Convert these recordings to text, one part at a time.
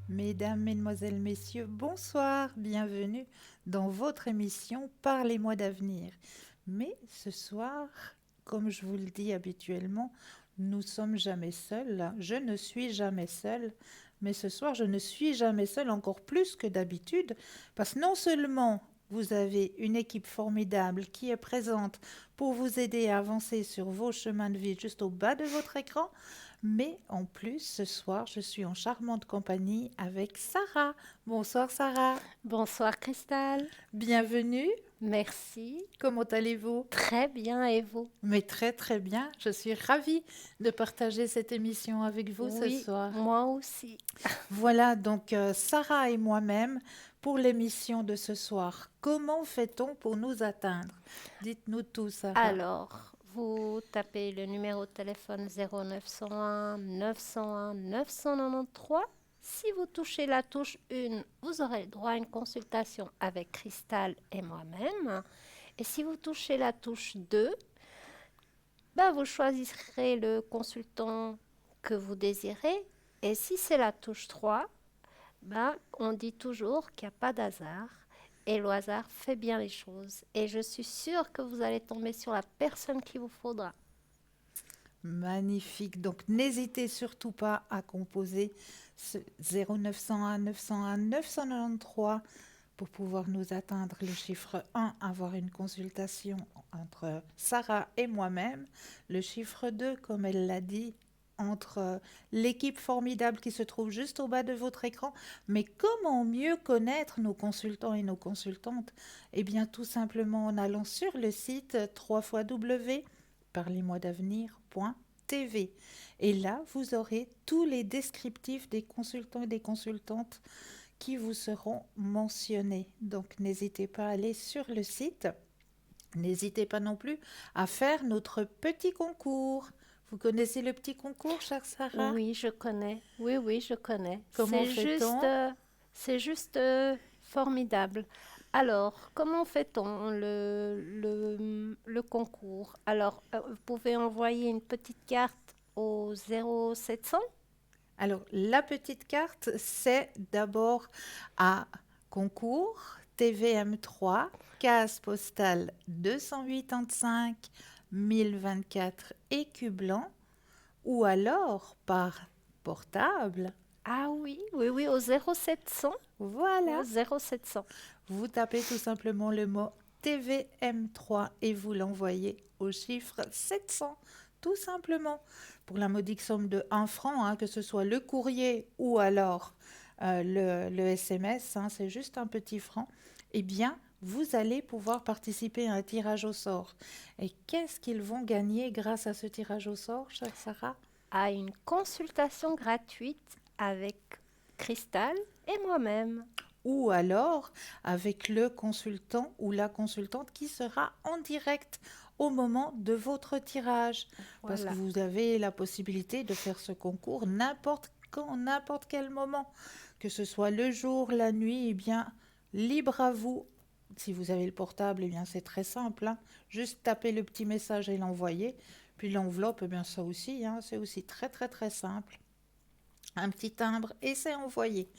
Mesdames, Mesdemoiselles, Messieurs, bonsoir, bienvenue dans votre émission Parlez-moi d'avenir. Mais ce soir, comme je vous le dis habituellement, nous sommes jamais seuls. Je ne suis jamais seule, mais ce soir, je ne suis jamais seule, encore plus que d'habitude, parce que non seulement vous avez une équipe formidable qui est présente pour vous aider à avancer sur vos chemins de vie juste au bas de votre écran, mais en plus, ce soir, je suis en charmante compagnie avec Sarah. Bonsoir Sarah, Bonsoir Cristal, bienvenue. merci. Comment allez-vous? Très bien, et vous? Mais très très bien, je suis ravie de partager cette émission avec vous ce Oui, soir. moi aussi. Voilà donc Sarah et moi-même pour l'émission de ce soir. Comment fait-on pour nous atteindre? Dites-nous tout Sarah. Alors, vous tapez le numéro de téléphone 0901 901 993. Si vous touchez la touche 1, vous aurez le droit à une consultation avec Cristal et moi-même. Et si vous touchez la touche 2, ben vous choisirez le consultant que vous désirez. Et si c'est la touche 3, ben, on dit toujours qu'il n'y a pas d'hasard et le hasard fait bien les choses. Et je suis sûre que vous allez tomber sur la personne qu'il vous faudra. Magnifique. Donc n'hésitez surtout pas à composer ce 0901 901 993 pour pouvoir nous atteindre le chiffre 1, avoir une consultation entre Sarah et moi-même. Le chiffre 2, comme elle l'a dit, entre l'équipe formidable qui se trouve juste au bas de votre écran. Mais comment mieux connaître nos consultants et nos consultantes? Eh bien, tout simplement en allant sur le site www.parlez-moi-d'avenir.tv. Et là, vous aurez tous les descriptifs des consultants et des consultantes qui vous seront mentionnés. Donc n'hésitez pas à aller sur le site. N'hésitez pas non plus à faire notre petit concours. Vous connaissez le petit concours, chère Sarah? Oui, je connais. Oui, oui, je connais. Comment fait-on? C'est juste formidable. Alors, comment fait-on le concours? Alors, vous pouvez envoyer une petite carte au 0700. Alors, la petite carte, c'est d'abord à concours TVM3, case postale 285 1024 écu blanc, ou alors par portable. Ah oui, oui, oui, au 0700. Au Voilà, 0700. vous tapez tout simplement le mot TVM3 et vous l'envoyez au chiffre 700, tout simplement, pour la modique somme de 1 franc, hein, que ce soit le courrier ou alors le SMS, hein, c'est juste un petit franc. Eh bien, vous allez pouvoir participer à un tirage au sort. Et qu'est-ce qu'ils vont gagner grâce à ce tirage au sort, chère Sarah? À une consultation gratuite avec Cristal et moi-même. Ou alors avec le consultant ou la consultante qui sera en direct au moment de votre tirage. Parce que Voilà. vous avez la possibilité de faire ce concours n'importe quand, n'importe quel moment. Que ce soit le jour, la nuit, eh bien, libre à vous. Si vous avez le portable, eh bien, c'est très simple, hein. Juste taper le petit message et l'envoyer. Puis l'enveloppe, eh bien, ça aussi, hein, c'est aussi très, très, très simple. Un petit timbre et c'est envoyé.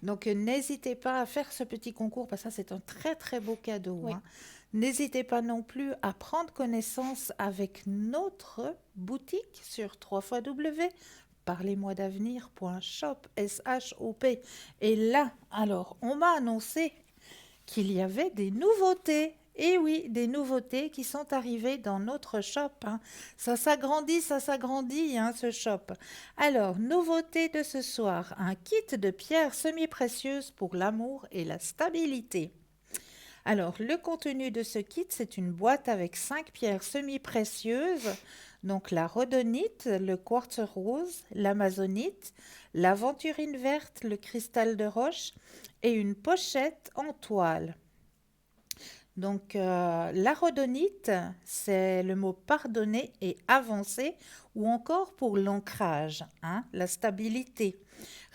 Donc n'hésitez pas à faire ce petit concours parce que ça c'est un très très beau cadeau, Oui. hein. N'hésitez pas non plus à prendre connaissance avec notre boutique sur www.parlez-moi-d'avenir.shop, S-H-O-P. Et là, alors, on m'a annoncé qu'il y avait des nouveautés. Et oui, des nouveautés qui sont arrivées dans notre shop, hein. Ça s'agrandit, hein, ce shop. Alors, nouveauté de ce soir, un kit de pierres semi-précieuses pour l'amour et la stabilité. Alors, le contenu de ce kit, c'est une boîte avec 5 pierres semi-précieuses, donc la rhodonite, le quartz rose, l'amazonite, l'aventurine verte, le cristal de roche et une pochette en toile. Donc, la rhodonite, c'est le mot pardonner et avancer, ou encore pour l'ancrage, hein, la stabilité.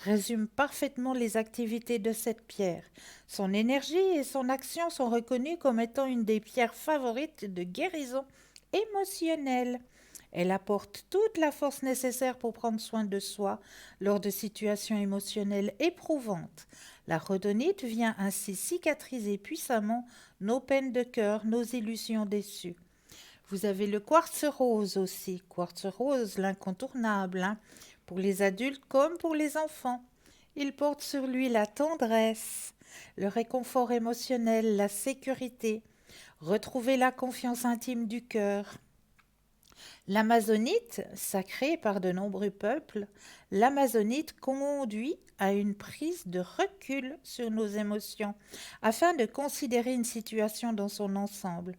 Résume parfaitement les activités de cette pierre. Son énergie et son action sont reconnues comme étant une des pierres favorites de guérison émotionnelle. Elle apporte toute la force nécessaire pour prendre soin de soi lors de situations émotionnelles éprouvantes. La rhodonite vient ainsi cicatriser puissamment nos peines de cœur, nos illusions déçues. Vous avez le quartz rose aussi. Quartz rose, l'incontournable, hein, pour les adultes comme pour les enfants. Il porte sur lui la tendresse, le réconfort émotionnel, la sécurité, retrouver la confiance intime du cœur. L'amazonite, sacrée par de nombreux peuples, l'amazonite conduit à une prise de recul sur nos émotions afin de considérer une situation dans son ensemble.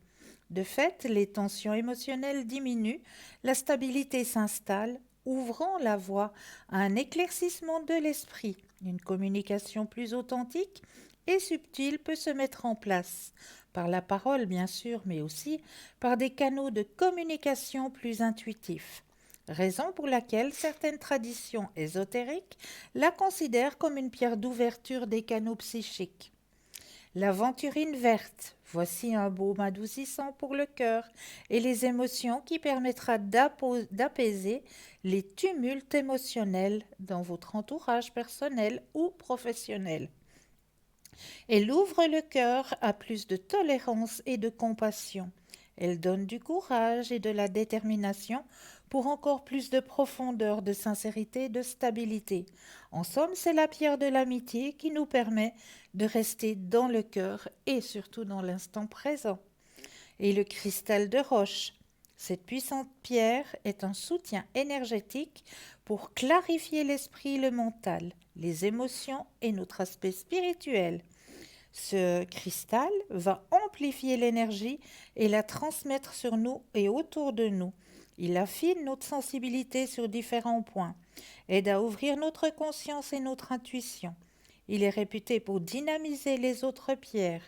De fait, les tensions émotionnelles diminuent, la stabilité s'installe, ouvrant la voie à un éclaircissement de l'esprit. Une communication plus authentique et subtile peut se mettre en place, par la parole bien sûr, mais aussi par des canaux de communication plus intuitifs. Raison pour laquelle certaines traditions ésotériques la considèrent comme une pierre d'ouverture des canaux psychiques. L'aventurine verte, voici un baume adoucissant pour le cœur et les émotions qui permettra d'apaiser les tumultes émotionnels dans votre entourage personnel ou professionnel. Elle ouvre le cœur à plus de tolérance et de compassion. Elle donne du courage et de la détermination pour encore plus de profondeur, de sincérité et de stabilité. En somme, c'est la pierre de l'amitié qui nous permet de rester dans le cœur et surtout dans l'instant présent. Et le cristal de roche. Cette puissante pierre est un soutien énergétique pour clarifier l'esprit et le mental, les émotions et notre aspect spirituel. Ce cristal va amplifier l'énergie et la transmettre sur nous et autour de nous. Il affine notre sensibilité sur différents points, aide à ouvrir notre conscience et notre intuition. Il est réputé pour dynamiser les autres pierres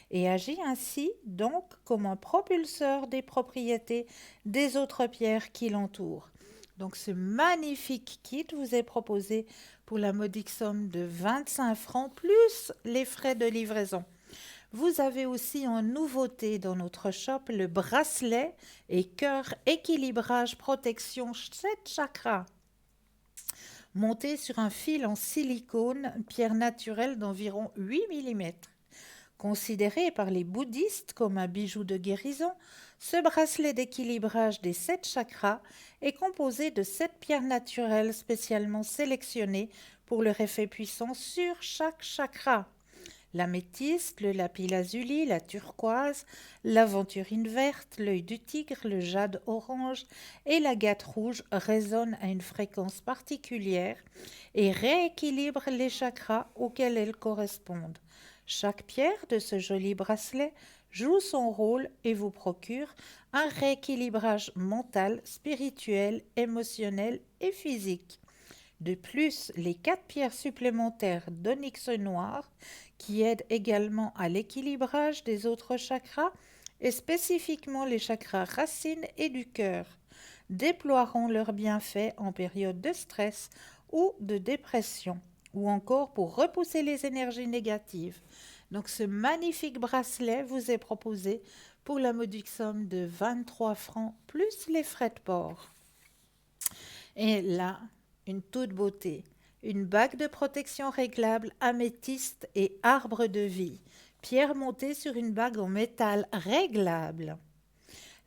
et agit ainsi donc comme un propulseur des propriétés des autres pierres qui l'entourent. Donc ce magnifique kit vous est proposé pour la modique somme de 25 francs plus les frais de livraison. Vous avez aussi en nouveauté dans notre shop le bracelet et cœur équilibrage protection 7 chakras, monté sur un fil en silicone, pierre naturelle d'environ 8 mm. Considéré par les bouddhistes comme un bijou de guérison, ce bracelet d'équilibrage des 7 chakras est composé de 7 pierres naturelles spécialement sélectionnées pour leur effet puissant sur chaque chakra. L'améthyste, le lapis-lazuli, la turquoise, l'aventurine verte, l'œil du tigre, le jade orange et l'agate rouge résonnent à une fréquence particulière et rééquilibrent les chakras auxquels elles correspondent. Chaque pierre de ce joli bracelet joue son rôle et vous procure un rééquilibrage mental, spirituel, émotionnel et physique. De plus, les 4 pierres supplémentaires d'onyx noir, qui aident également à l'équilibrage des autres chakras, et spécifiquement les chakras racines et du cœur, déploieront leurs bienfaits en période de stress ou de dépression, ou encore pour repousser les énergies négatives. Donc ce magnifique bracelet vous est proposé pour la modique somme de 23 francs plus les frais de port. Et là, une toute beauté, une bague de protection réglable améthyste et arbre de vie, pierre montée sur une bague en métal réglable.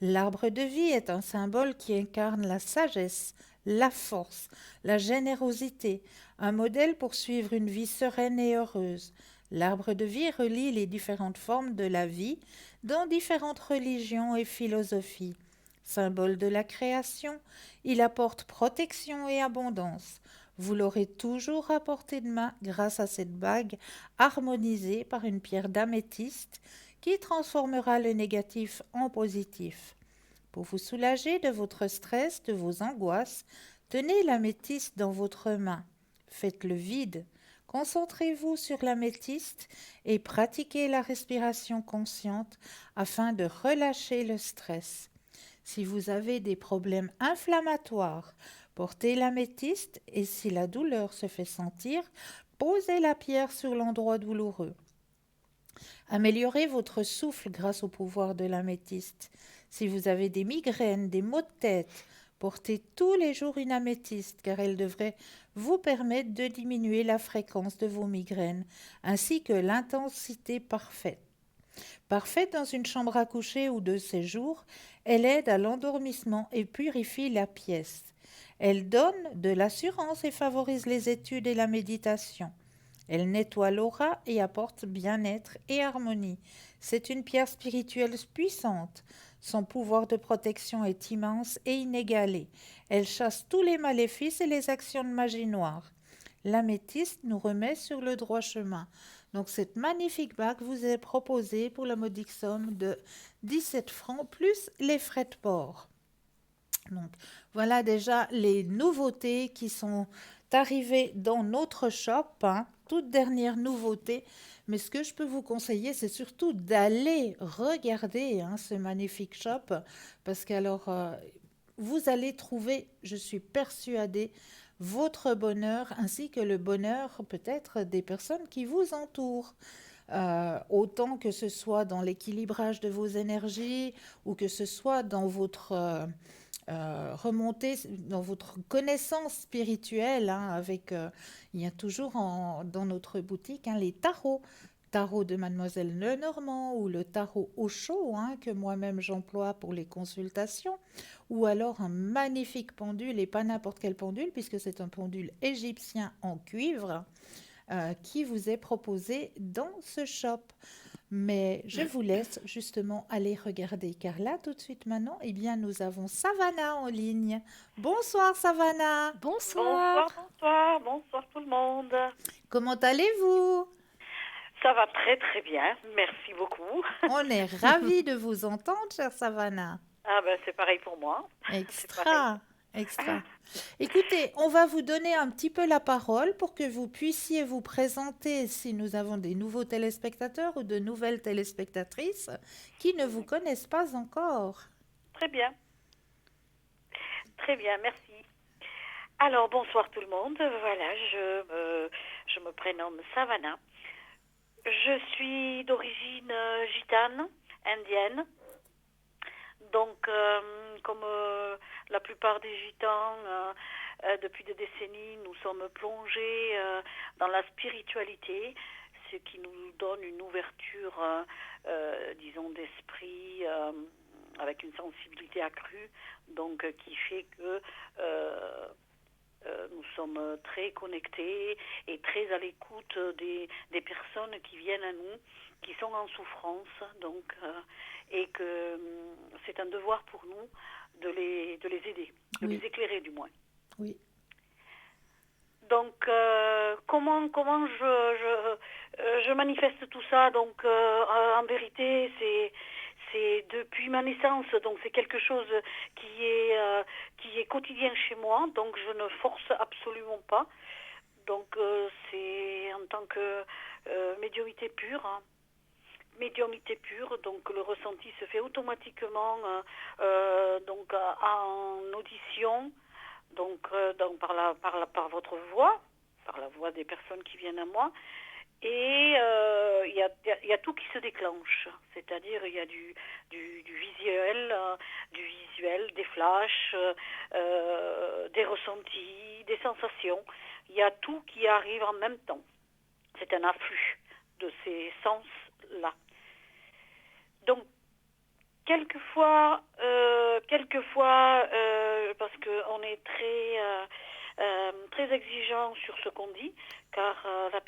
L'arbre de vie est un symbole qui incarne la sagesse, la force, la générosité, un modèle pour suivre une vie sereine et heureuse. L'arbre de vie relie les différentes formes de la vie dans différentes religions et philosophies. Symbole de la création, il apporte protection et abondance. Vous l'aurez toujours à portée de main grâce à cette bague harmonisée par une pierre d'améthyste qui transformera le négatif en positif. Pour vous soulager de votre stress, de vos angoisses, tenez l'améthyste dans votre main. Faites le vide. Concentrez-vous sur l'améthyste et pratiquez la respiration consciente afin de relâcher le stress. Si vous avez des problèmes inflammatoires, portez l'améthyste et si la douleur se fait sentir, posez la pierre sur l'endroit douloureux. Améliorez votre souffle grâce au pouvoir de l'améthyste. Si vous avez des migraines, des maux de tête, Portez tous les jours une améthyste car elle devrait vous permettre de diminuer la fréquence de vos migraines ainsi que l'intensité parfaite. Parfaite dans une chambre à coucher ou de séjour, elle aide à l'endormissement et purifie la pièce. Elle donne de l'assurance et favorise les études et la méditation. Elle nettoie l'aura et apporte bien-être et harmonie. C'est une pierre spirituelle puissante. Son pouvoir de protection est immense et inégalé. Elle chasse tous les maléfices et les actions de magie noire. L'améthyste nous remet sur le droit chemin. Donc cette magnifique bague vous est proposée pour la modique somme de 17 francs plus les frais de port. Donc voilà déjà les nouveautés qui sont arrivées dans notre shop, hein, toute dernière nouveauté. Mais ce que je peux vous conseiller, c'est surtout d'aller regarder hein, ce magnifique shop parce qu'alors vous allez trouver, je suis persuadée, votre bonheur ainsi que le bonheur peut-être des personnes qui vous entourent. Autant que ce soit dans l'équilibrage de vos énergies ou que ce soit dans votre remontée, dans votre connaissance spirituelle. Hein, il y a toujours dans notre boutique hein, les tarots. Tarot de Mademoiselle Lenormand ou le tarot Osho hein, que moi-même j'emploie pour les consultations, ou alors un magnifique pendule, et pas n'importe quel pendule, puisque c'est un pendule égyptien en cuivre qui vous est proposé dans ce shop. Mais je vous laisse justement aller regarder, car là, tout de suite maintenant, eh bien, nous avons Savannah en ligne. Bonsoir Savannah, Bonsoir. Bonsoir, bonsoir, bonsoir tout le monde. comment allez-vous? Ça va très très bien, merci beaucoup. On est ravis de vous entendre, chère Savannah. Ah ben c'est pareil pour moi, c'est pareil. Extra, extra. Écoutez, on va vous donner un petit peu la parole pour que vous puissiez vous présenter si nous avons des nouveaux téléspectateurs ou de nouvelles téléspectatrices qui ne vous connaissent pas encore. Très bien, merci. Alors bonsoir tout le monde, voilà, je me prénomme Savannah. Je suis d'origine gitane, indienne. Donc, comme la plupart des gitans, depuis des décennies, nous sommes plongés dans la spiritualité, ce qui nous donne une ouverture, disons, d'esprit, avec une sensibilité accrue, donc qui fait que nous sommes très connectés et très à l'écoute des personnes qui viennent à nous, qui sont en souffrance, donc, et que c'est un devoir pour nous de les aider, de Oui. les éclairer du moins. Oui. Donc, comment je manifeste tout ça? Donc, en vérité, c'est depuis ma naissance, donc c'est quelque chose qui est quotidien chez moi, donc je ne force absolument pas. Donc, c'est en tant que médiumnité pure, hein. Médiumnité pure, donc le ressenti se fait automatiquement donc en audition, donc par votre voix, par la voix des personnes qui viennent à moi, et il y a tout qui se déclenche, c'est-à-dire il y a du visuel, des flashs, des ressentis, des sensations, il y a tout qui arrive en même temps. C'est un afflux de ces sens-là. Donc, quelquefois, parce qu'on est très exigeant sur ce qu'on dit, car les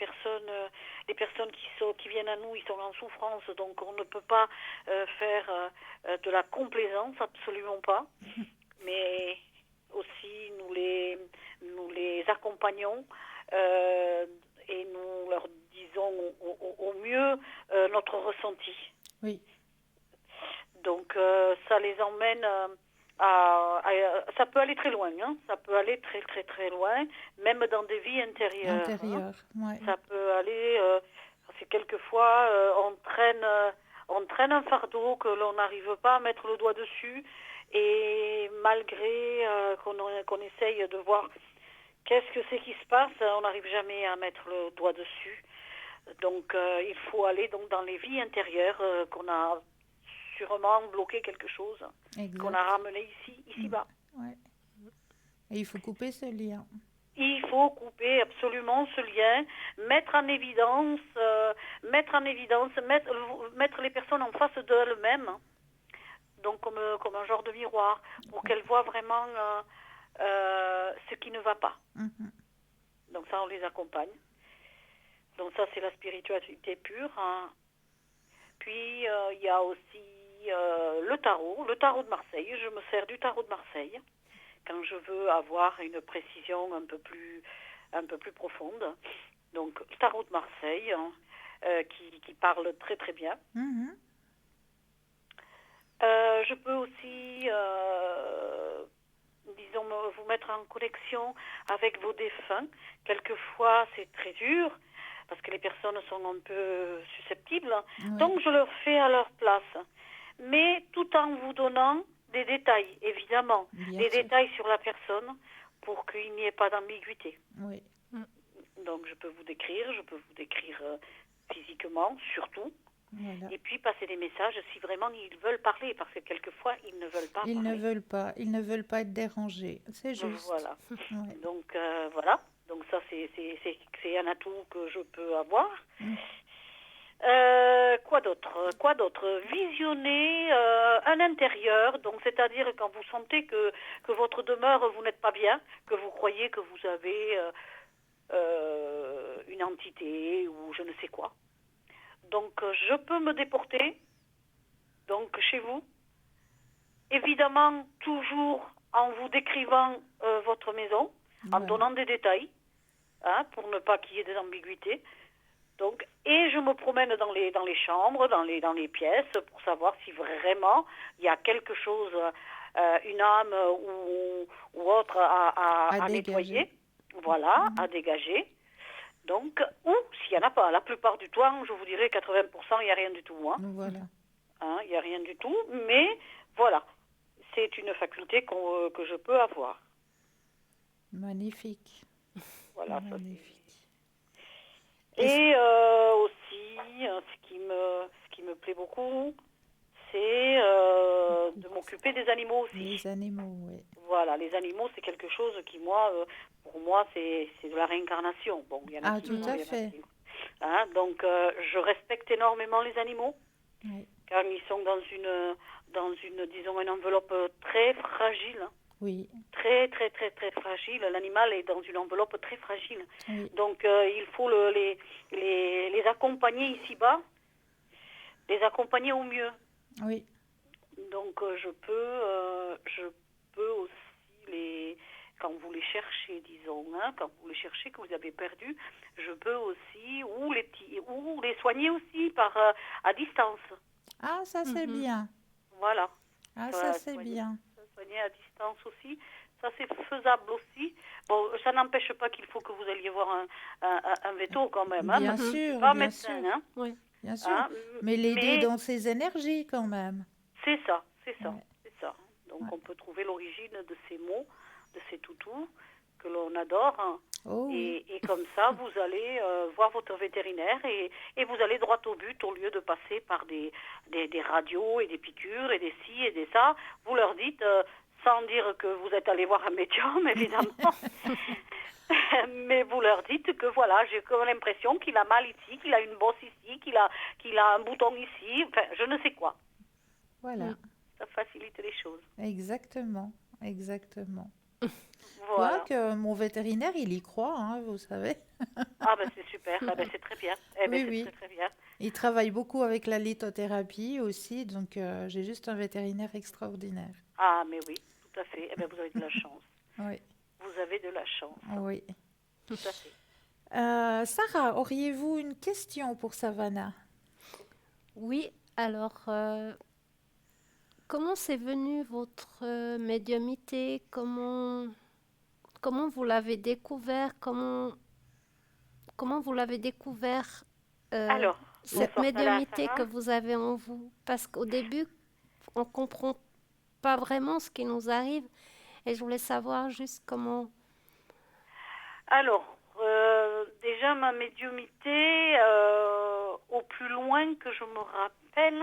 personnes qui viennent à nous, ils sont en souffrance, donc on ne peut pas faire de la complaisance, absolument pas, mais aussi nous les accompagnons et nous leur disons au mieux notre ressenti. Oui. Donc ça les emmène ça peut aller très loin, hein. Ça peut aller très très très loin, même dans des vies intérieures. Hein. Ouais. Ça peut aller, c'est quelquefois on traîne un fardeau que l'on n'arrive pas à mettre le doigt dessus, et malgré qu'on essaye de voir qu'est-ce que c'est qui se passe, on n'arrive jamais à mettre le doigt dessus. Donc il faut aller donc dans les vies intérieures qu'on a sûrement bloqué quelque chose, Exact. qu'on a ramené ici-bas. Ouais. Et il faut couper ce lien. Il faut couper absolument ce lien, mettre en évidence, mettre les personnes en face d'elles-mêmes, donc comme un genre de miroir, pour qu'elles voient vraiment ce qui ne va pas. Mhm. Donc ça, on les accompagne. Donc ça, c'est la spiritualité pure, hein. Puis, il y a aussi le tarot de Marseille. Je me sers du tarot de Marseille quand je veux avoir une précision un peu plus profonde. Donc, le tarot de Marseille, hein, qui parle très très bien. Mhm. Je peux aussi, disons, vous mettre en connexion avec vos défunts. Quelquefois, c'est très dur parce que les personnes sont un peu susceptibles. Oui. Donc, je leur fais à leur place. Mais tout en vous donnant des détails, évidemment. Bien Des sûr. détails sur la personne pour qu'il n'y ait pas d'ambiguïté. Oui. Donc, je peux vous décrire physiquement, surtout. Voilà. Et puis passer des messages si vraiment ils veulent parler, parce que quelquefois ils ne veulent pas Ils ne parler. veulent pas être dérangés. C'est juste. Voilà. Ouais. Donc voilà. Donc ça c'est un atout que je peux avoir. Mm. Quoi d'autre? Visionner un intérieur, donc c'est-à-dire quand vous sentez que votre demeure vous n'êtes pas bien, que vous croyez que vous avez une entité ou je ne sais quoi. Donc je peux me déporter donc chez vous. Évidemment, toujours en vous décrivant votre maison, en Voilà. donnant des détails, hein, pour ne pas qu'il y ait des ambiguïtés. Donc, et je me promène dans les chambres, dans les pièces, pour savoir si vraiment il y a quelque chose, une âme ou autre à dégager. nettoyer, voilà, à dégager. Donc, ou s'il n'y en a pas, la plupart du temps, je vous dirais 80%, il n'y a rien du tout, hein. Voilà. Hein, il n'y a rien du tout, mais voilà, c'est une faculté que je peux avoir. Magnifique. Voilà. Magnifique. Et aussi, ce qui me plaît beaucoup, c'est de m'occuper des animaux aussi. Les animaux, oui. Voilà, les animaux, c'est quelque chose qui, moi, pour moi, c'est de la réincarnation. Bon, il y en a Ah, qui tout non, à il y en a fait. qui non. Hein, donc, je respecte énormément les animaux. Oui. Car ils sont dans une, disons, une enveloppe très fragile. Oui. Très, très, très, très fragile. L'animal est dans une enveloppe très fragile. Oui. Donc, il faut les accompagner ici-bas, les accompagner au mieux. Oui. Donc, je peux aussi quand vous les cherchez, disons, hein, quand vous les cherchez, que vous avez perdu, je peux aussi, ou les soigner aussi à distance. Ah, ça c'est bien. Voilà. Ah, ça c'est bien. Soigner à distance aussi, ça c'est faisable aussi. Bon, ça n'empêche pas qu'il faut que vous alliez voir un veto quand même. Hein, Bien parce que je suis sûr, pas bien médecin. sûr. Hein, Oui. Bien sûr. hein, Mais l'aider mais dans ses énergies quand même. c'est ça, c'est ça, Ouais. c'est ça. Donc Ouais. on peut trouver l'origine de ces mots, de ces toutous que l'on adore. Hein. Oh oui. Et comme ça, vous allez voir votre vétérinaire et vous allez droit au but au lieu de passer par des radios et des piqûres et des ci et des ça. Vous leur dites, sans dire que vous êtes allé voir un médium, évidemment, mais vous leur dites que voilà, j'ai comme l'impression qu'il a mal ici, qu'il a une bosse ici, qu'il a un bouton ici, enfin, je ne sais quoi. Voilà. Ça facilite les choses. Exactement. Exactement. Voilà. Quoique mon vétérinaire, il y croit, hein, vous savez. Ah ben c'est super, ah, ben, c'est très bien. Eh ben, Oui, c'est oui. très très bien. Il travaille beaucoup avec la lithothérapie aussi, donc j'ai juste un vétérinaire extraordinaire. Ah mais oui, tout à fait. Eh ben, vous avez de la chance. Oui. Vous avez de la chance. Oui. Tout à fait. Sarah, auriez-vous une question pour Savannah? Oui, alors, comment c'est venu votre médiumnité? Comment vous l'avez découvert? Comment vous l'avez découvert, euh, Alors, cette bonsoir médiumnité que Sarah. vous avez en vous? Parce qu'au début, on comprend pas vraiment ce qui nous arrive. Et je voulais savoir juste comment... Alors, déjà ma médiumnité, au plus loin que je me rappelle,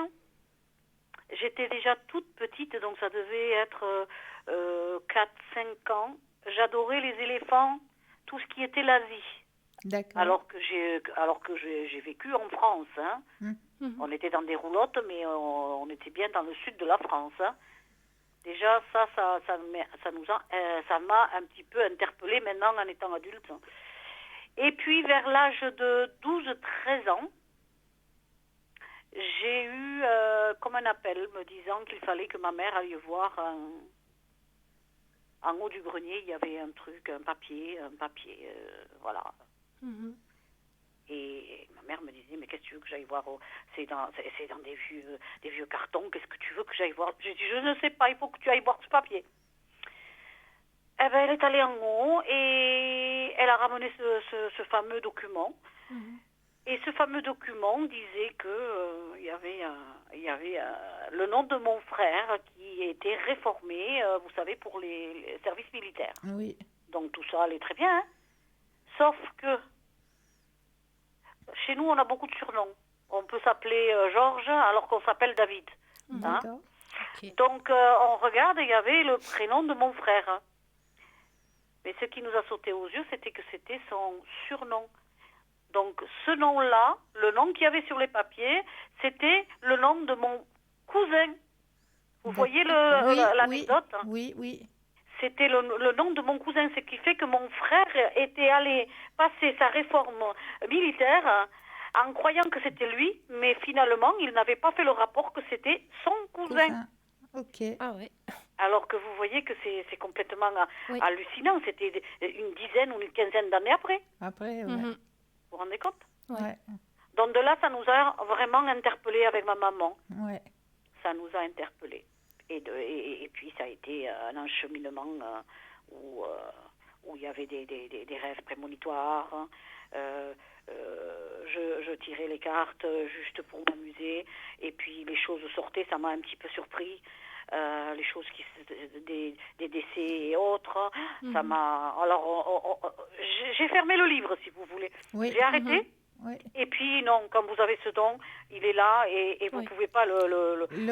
j'étais déjà toute petite, donc ça devait être 4-5 ans. j'adorais les éléphants, tout ce qui était l'Asie. D'accord. Alors que j'ai vécu en France. Hein. Mhm. On était dans des roulottes, mais on était bien dans le sud de la France. Hein. Déjà, ça m'a un petit peu interpellée maintenant en étant adulte. Et puis, vers l'âge de 12-13 ans, j'ai eu comme un appel me disant qu'il fallait que ma mère aille voir en haut du grenier, il y avait un truc, un papier, voilà. Mhm. Et ma mère me disait, mais qu'est-ce que tu veux que j'aille voir c'est dans des vieux cartons, qu'est-ce que tu veux que j'aille voir? J'ai dit, je ne sais pas, il faut que tu ailles voir ce papier. Eh ben, elle est allée en haut et elle a ramené ce fameux document. Mhm. Et ce fameux document disait que il y avait le nom de mon frère qui était réformé, vous savez, pour les services militaires. Oui. Donc tout ça allait très bien, hein. Sauf que chez nous, on a beaucoup de surnoms. On peut s'appeler Georges alors qu'on s'appelle David. Hein. D'accord. Ok. Donc on regarde et il y avait le prénom de mon frère. Hein. Mais ce qui nous a sauté aux yeux, c'était que c'était son surnom. Donc ce nom-là, le nom qu'il y avait sur les papiers, c'était le nom de mon cousin. Vous voyez Oui, l'anecdote? Hein. oui, oui. C'était le nom de mon cousin, ce qui fait que mon frère était allé passer sa réforme militaire en croyant que c'était lui, mais finalement, il n'avait pas fait le rapport que c'était son cousin. Cousin. Ok. Ah ouais. Alors que vous voyez que c'est complètement Oui. hallucinant. C'était une dizaine ou une quinzaine d'années après. Après, ouais. Mhm. Vous vous rendez compte? Ouais. Donc de là, ça nous a vraiment interpellés avec ma maman. Ouais. Ça nous a interpellés. Et puis ça a été un encheminement où il y avait des rêves prémonitoires. Hein. Je tirais les cartes juste pour m'amuser. Et puis les choses sortaient, ça m'a un petit peu surpris. Les choses des décès et autres. Ça m'a. Alors, j'ai fermé le livre, si vous voulez. Oui. J'ai arrêté. Oui. Et puis, non, quand vous avez ce don, il est là et vous ne pouvez pas le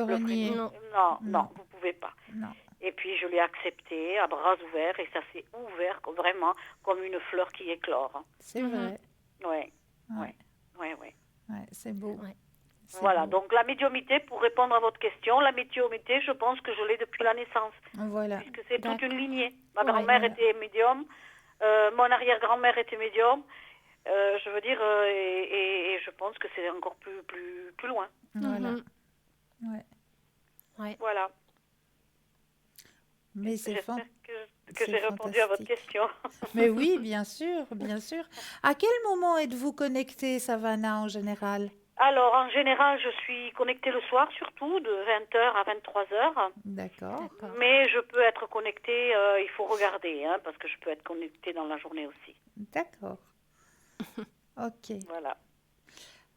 renier. freiner. Non. Non, vous ne pouvez pas. Non. Et puis, je l'ai accepté à bras ouverts et ça s'est ouvert vraiment comme une fleur qui éclore. C'est vrai. Oui, Ouais. oui. Ouais, c'est beau. Ouais. C'est Voilà, beau. donc la médiumité, pour répondre à votre question, la médiumité, je pense que je l'ai depuis la naissance, Voilà. puisque c'est toute D'accord. une lignée. Ma Ouais, grand-mère voilà. était médium, mon arrière-grand-mère était médium, je veux dire, et je pense que c'est encore plus loin. Voilà. Mhm. Ouais. Voilà. Mais c'est J'espère que c'est j'ai répondu à votre fantastique. question. Mais oui, bien sûr, bien sûr. À quel moment êtes-vous connectée, Savannah, en général? Alors, en général, je suis connectée le soir, surtout, de 20h à 23h. D'accord. D'accord. Mais je peux être connectée, il faut regarder, hein, parce que je peux être connectée dans la journée aussi. D'accord. Ok. Voilà.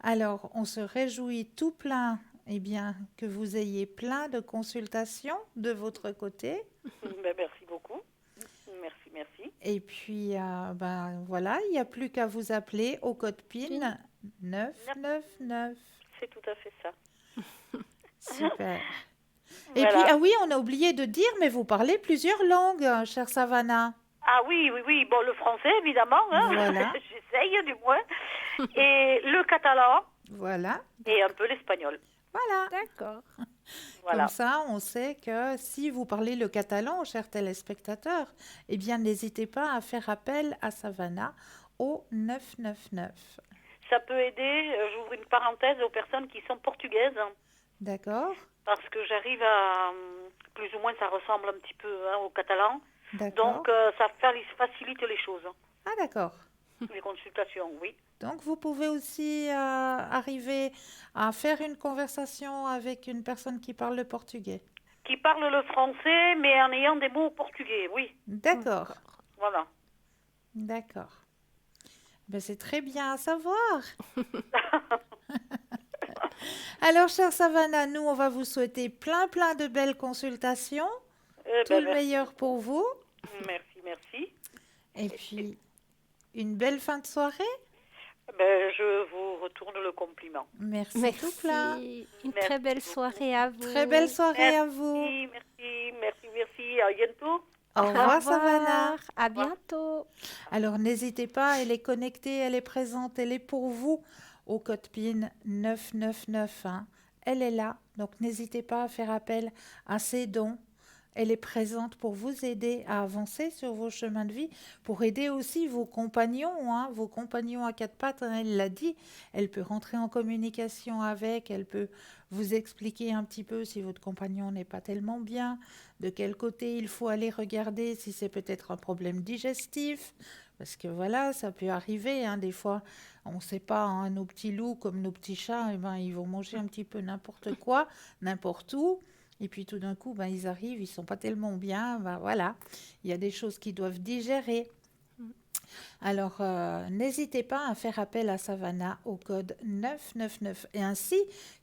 Alors, on se réjouit tout plein, eh bien, que vous ayez plein de consultations de votre côté. Ben, merci beaucoup. Merci. Et puis, ben, voilà, il n'y a plus qu'à vous appeler au code PIN 999. C'est tout à fait ça. Super. Et Voilà. puis, ah oui, on a oublié de dire, mais vous parlez plusieurs langues, chère Savannah. Ah oui. Bon, le français, évidemment. Hein. Voilà. J'essaye, du moins. Et le catalan Voilà. et un peu l'espagnol. Voilà. D'accord. Voilà. Comme ça, on sait que si vous parlez le catalan, chers téléspectateurs, eh bien, n'hésitez pas à faire appel à Savannah au 999. Ça peut aider, j'ouvre une parenthèse, aux personnes qui sont portugaises, hein, D'accord? parce que j'arrive à, plus ou moins, ça ressemble un petit peu hein, au catalan. D'accord. Donc, ça facilite les choses. Ah, d'accord. Les consultations, oui. Donc, vous pouvez aussi arriver à faire une conversation avec une personne qui parle le portugais. Qui parle le français, mais en ayant des mots portugais, oui. D'accord. Voilà. D'accord. Ben, c'est très bien à savoir. Alors, chère Savannah, nous, on va vous souhaiter plein de belles consultations. Tout le meilleur pour vous. Merci. Et puis, une belle fin de soirée. Ben, je vous retourne le compliment. Merci, Merci. tout plein. Une Merci très belle beaucoup. soirée à vous. Très belle soirée à vous. Merci. À bientôt. Au Au revoir, Savannah. revoir, à bientôt. Alors n'hésitez pas, elle est connectée, elle est présente, elle est pour vous au code PIN 999, hein. Elle est là, donc n'hésitez pas à faire appel à ses dons. Elle est présente pour vous aider à avancer sur vos chemins de vie, pour aider aussi vos compagnons, hein, vos compagnons à quatre pattes, hein, elle l'a dit. Elle peut rentrer en communication avec, elle peut vous expliquer un petit peu si votre compagnon n'est pas tellement bien, de quel côté il faut aller regarder, si c'est peut-être un problème digestif, parce que voilà, ça peut arriver, hein, des fois, on ne sait pas, hein, nos petits loups comme nos petits chats, eh ben, ils vont manger un petit peu n'importe quoi, n'importe où. Et puis tout d'un coup, ben, ils arrivent, ils sont pas tellement bien. Ben, voilà, il y a des choses qu'ils doivent digérer. Alors, n'hésitez pas à faire appel à Savannah au code 999 et ainsi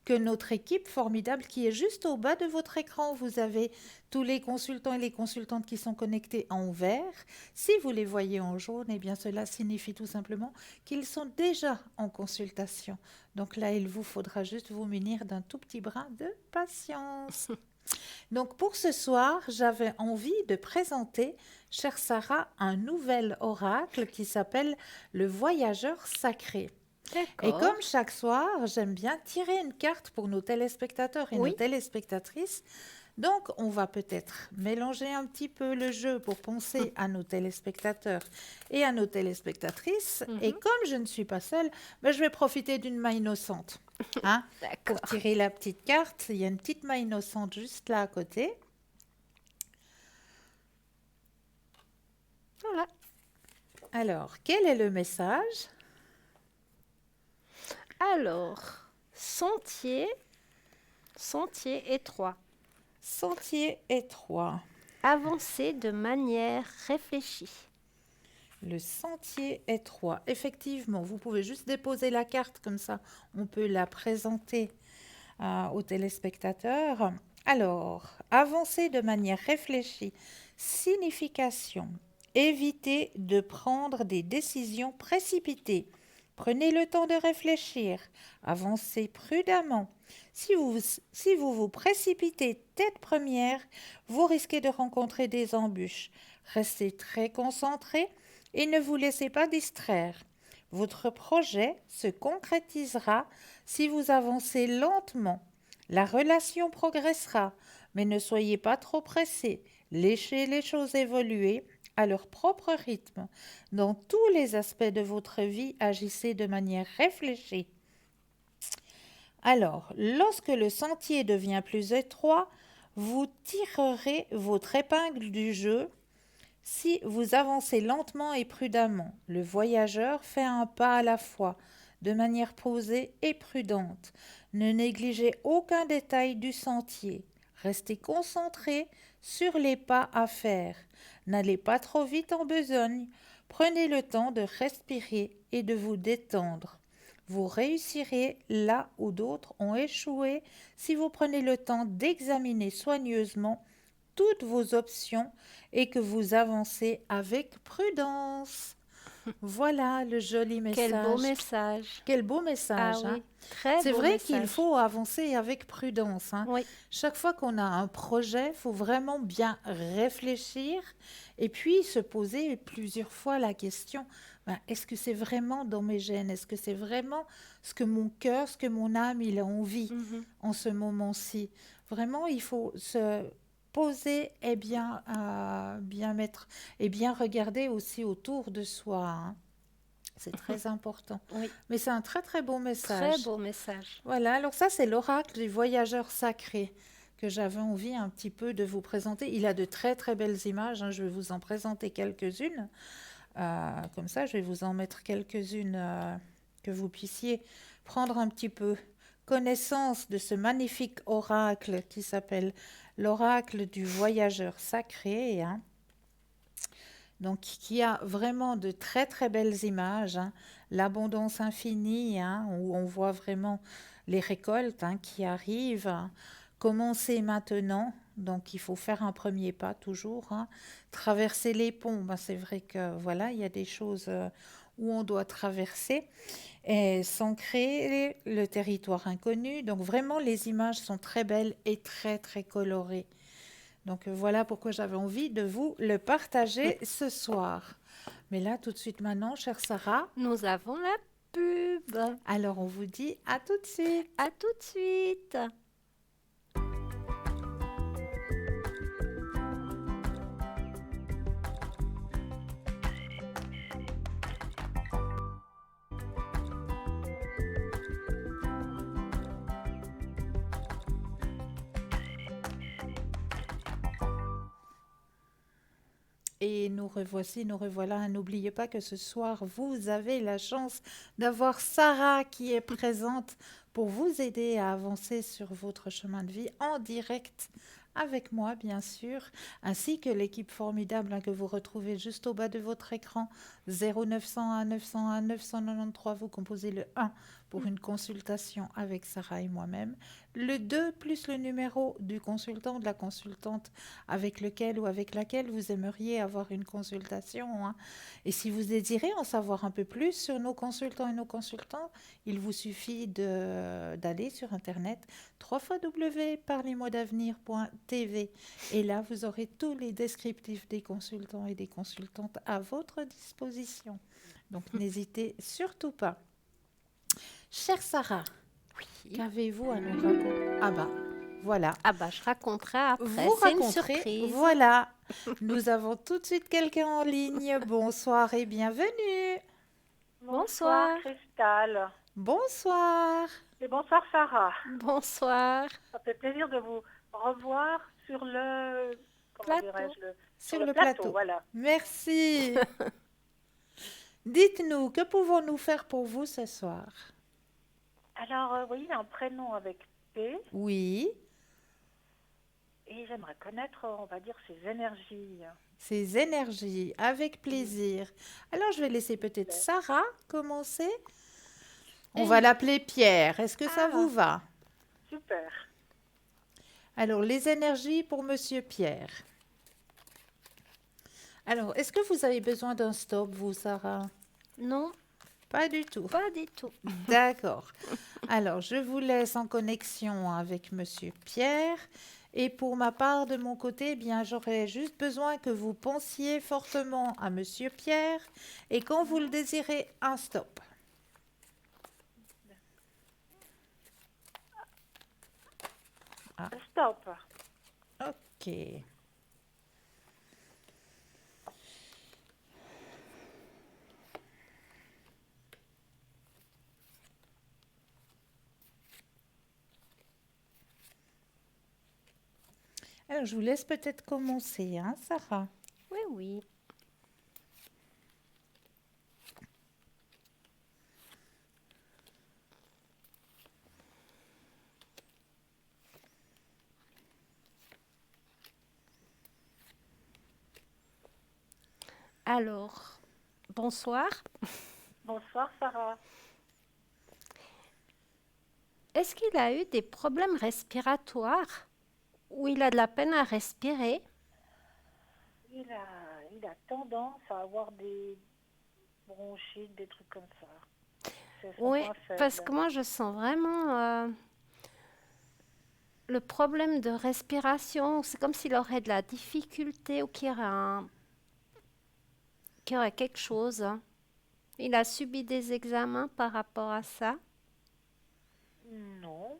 que notre équipe formidable qui est juste au bas de votre écran. Vous avez tous les consultants et les consultantes qui sont connectés en vert. Si vous les voyez en jaune, eh bien cela signifie tout simplement qu'ils sont déjà en consultation. Donc là, il vous faudra juste vous munir d'un tout petit brin de patience. Donc pour ce soir, j'avais envie de présenter, chère Sarah, un nouvel oracle qui s'appelle le voyageur sacré. Et D'accord. comme chaque soir, j'aime bien tirer une carte pour nos téléspectateurs et nos Oui. téléspectatrices. Donc, on va peut-être mélanger un petit peu le jeu pour penser à nos téléspectateurs et à nos téléspectatrices. Et Mhm. comme je ne suis pas seule, ben, je vais profiter d'une main innocente, hein, pour D'accord. tirer la petite carte. Il y a une petite main innocente juste là à côté. Voilà. Alors, quel est le message? Alors, sentier étroit. Sentier étroit. Avancer de manière réfléchie. Le sentier étroit. Effectivement, vous pouvez juste déposer la carte comme ça, on peut la présenter aux téléspectateurs. Alors, avancer de manière réfléchie. Signification. Évitez de prendre des décisions précipitées. Prenez le temps de réfléchir. Avancez prudemment. Si vous vous précipitez tête première, vous risquez de rencontrer des embûches. Restez très concentré et ne vous laissez pas distraire. Votre projet se concrétisera si vous avancez lentement. La relation progressera, mais ne soyez pas trop pressé. Laissez les choses évoluer à leur propre rythme. Dans tous les aspects de votre vie, agissez de manière réfléchie. Alors, lorsque le sentier devient plus étroit, vous tirerez votre épingle du jeu si vous avancez lentement et prudemment. Le voyageur fait un pas à la fois, de manière posée et prudente. Ne négligez aucun détail du sentier. Restez concentré sur les pas à faire. N'allez pas trop vite en besogne. Prenez le temps de respirer et de vous détendre. Vous réussirez là où d'autres ont échoué si vous prenez le temps d'examiner soigneusement toutes vos options et que vous avancez avec prudence. Voilà le joli Quel beau message. message. Quel beau Ah message, hein. oui, très C'est beau vrai qu'il message. faut avancer avec prudence, hein. Oui. Chaque fois qu'on a un projet, il faut vraiment bien réfléchir et puis se poser plusieurs fois la question, ben, est-ce que c'est vraiment dans mes gènes? Est-ce que c'est vraiment ce que mon cœur, ce que mon âme, il a envie Mhm. en ce moment-ci? Vraiment, il faut se poser et bien mettre et bien regarder aussi autour de soi, hein. C'est très important. Oui, Mais c'est un très très beau très message. beau message. Voilà, alors ça c'est l'oracle du voyageur sacré que j'avais envie un petit peu de vous présenter. Il a de très très belles images, hein. Je vais vous en présenter quelques-unes. Comme ça, je vais vous en mettre quelques-unes que vous puissiez prendre un petit peu connaissance de ce magnifique oracle qui s'appelle l'oracle du voyageur sacré, hein. Donc, qui a vraiment de très très belles images, hein. L'abondance infinie, hein, où on voit vraiment les récoltes, hein, qui arrivent, hein. Commencer maintenant, donc il faut faire un premier pas toujours, hein. Traverser les ponts, ben, c'est vrai que voilà, il y a des choses où on doit traverser et s'ancrer le territoire inconnu. Donc vraiment, les images sont très belles et très très colorées. Donc voilà pourquoi j'avais envie de vous le partager ce soir. Mais là, tout de suite maintenant, chère Sarah, Nous avons la pub. alors on vous dit à tout de suite. À tout de suite. Et nous revoici, nous revoilà. N'oubliez pas que ce soir, vous avez la chance d'avoir Sarah qui est présente pour vous aider à avancer sur votre chemin de vie en direct avec moi, bien sûr, ainsi que l'équipe formidable que vous retrouvez juste au bas de votre écran, 0901 901 993. Vous composez le 1 pour une consultation avec Sarah et moi-même, le 2 plus le numéro du consultant ou de la consultante avec lequel ou avec laquelle vous aimeriez avoir une consultation. Hein. Et si vous désirez en savoir un peu plus sur nos consultants et nos consultants, il vous suffit d'aller sur Internet www.parlez-moi-d'avenir.tv et là, vous aurez tous les descriptifs des consultants et des consultantes à votre disposition. Donc, n'hésitez surtout pas. Chère Sarah, qu'avez-vous à nous raconter? Ah bah, voilà. Ah bah, je raconterai après. Vous C'est une raconterez, surprise. voilà. Nous avons tout de suite quelqu'un en ligne. Bonsoir et bienvenue. Bonsoir. Cristal. Bonsoir. Et bonsoir Sarah. Bonsoir. Ça fait plaisir de vous revoir sur le Plateau. Sur le plateau. Voilà. Merci. Dites-nous, que pouvons-nous faire pour vous ce soir? Alors, oui, un prénom avec P Oui, et j'aimerais connaître, on va dire, ses énergies. ces énergies, avec plaisir. Alors, je vais laisser peut-être Sarah commencer. On va l'appeler Pierre. Est-ce que ça Ah. vous va? Super. Alors, les énergies pour Monsieur Pierre. Alors, est-ce que vous avez besoin d'un stop, vous, Sarah? Non, Pas du tout. pas du tout. D'accord. Alors, je vous laisse en connexion avec Monsieur Pierre. Et pour ma part, de mon côté, eh bien, j'aurais juste besoin que vous pensiez fortement à Monsieur Pierre et quand vous le désirez, un stop. Stop. Ok. Alors, je vous laisse peut-être commencer, hein, Sarah? Oui, oui. Alors, bonsoir. Bonsoir Sarah. Est-ce qu'il a eu des problèmes respiratoires ou il a de la peine à respirer? Il a tendance à avoir des bronchites, des trucs comme ça. C'est son Oui, point faible. parce que moi je sens vraiment le problème de respiration. C'est comme s'il aurait de la difficulté ou qu'il y aurait quelque chose. Il a subi des examens par rapport à ça. Non.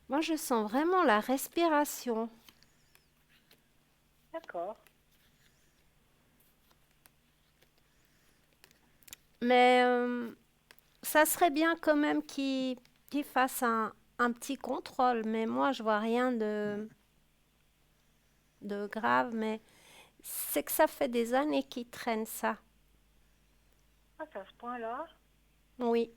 Moi je sens vraiment la respiration. D'accord. Mais ça serait bien quand même qu'il fasse un petit contrôle. Mais moi, je vois rien de grave. Mais c'est que ça fait des années qu'il traîne ça. Ah, c'est à ce point-là. Oui.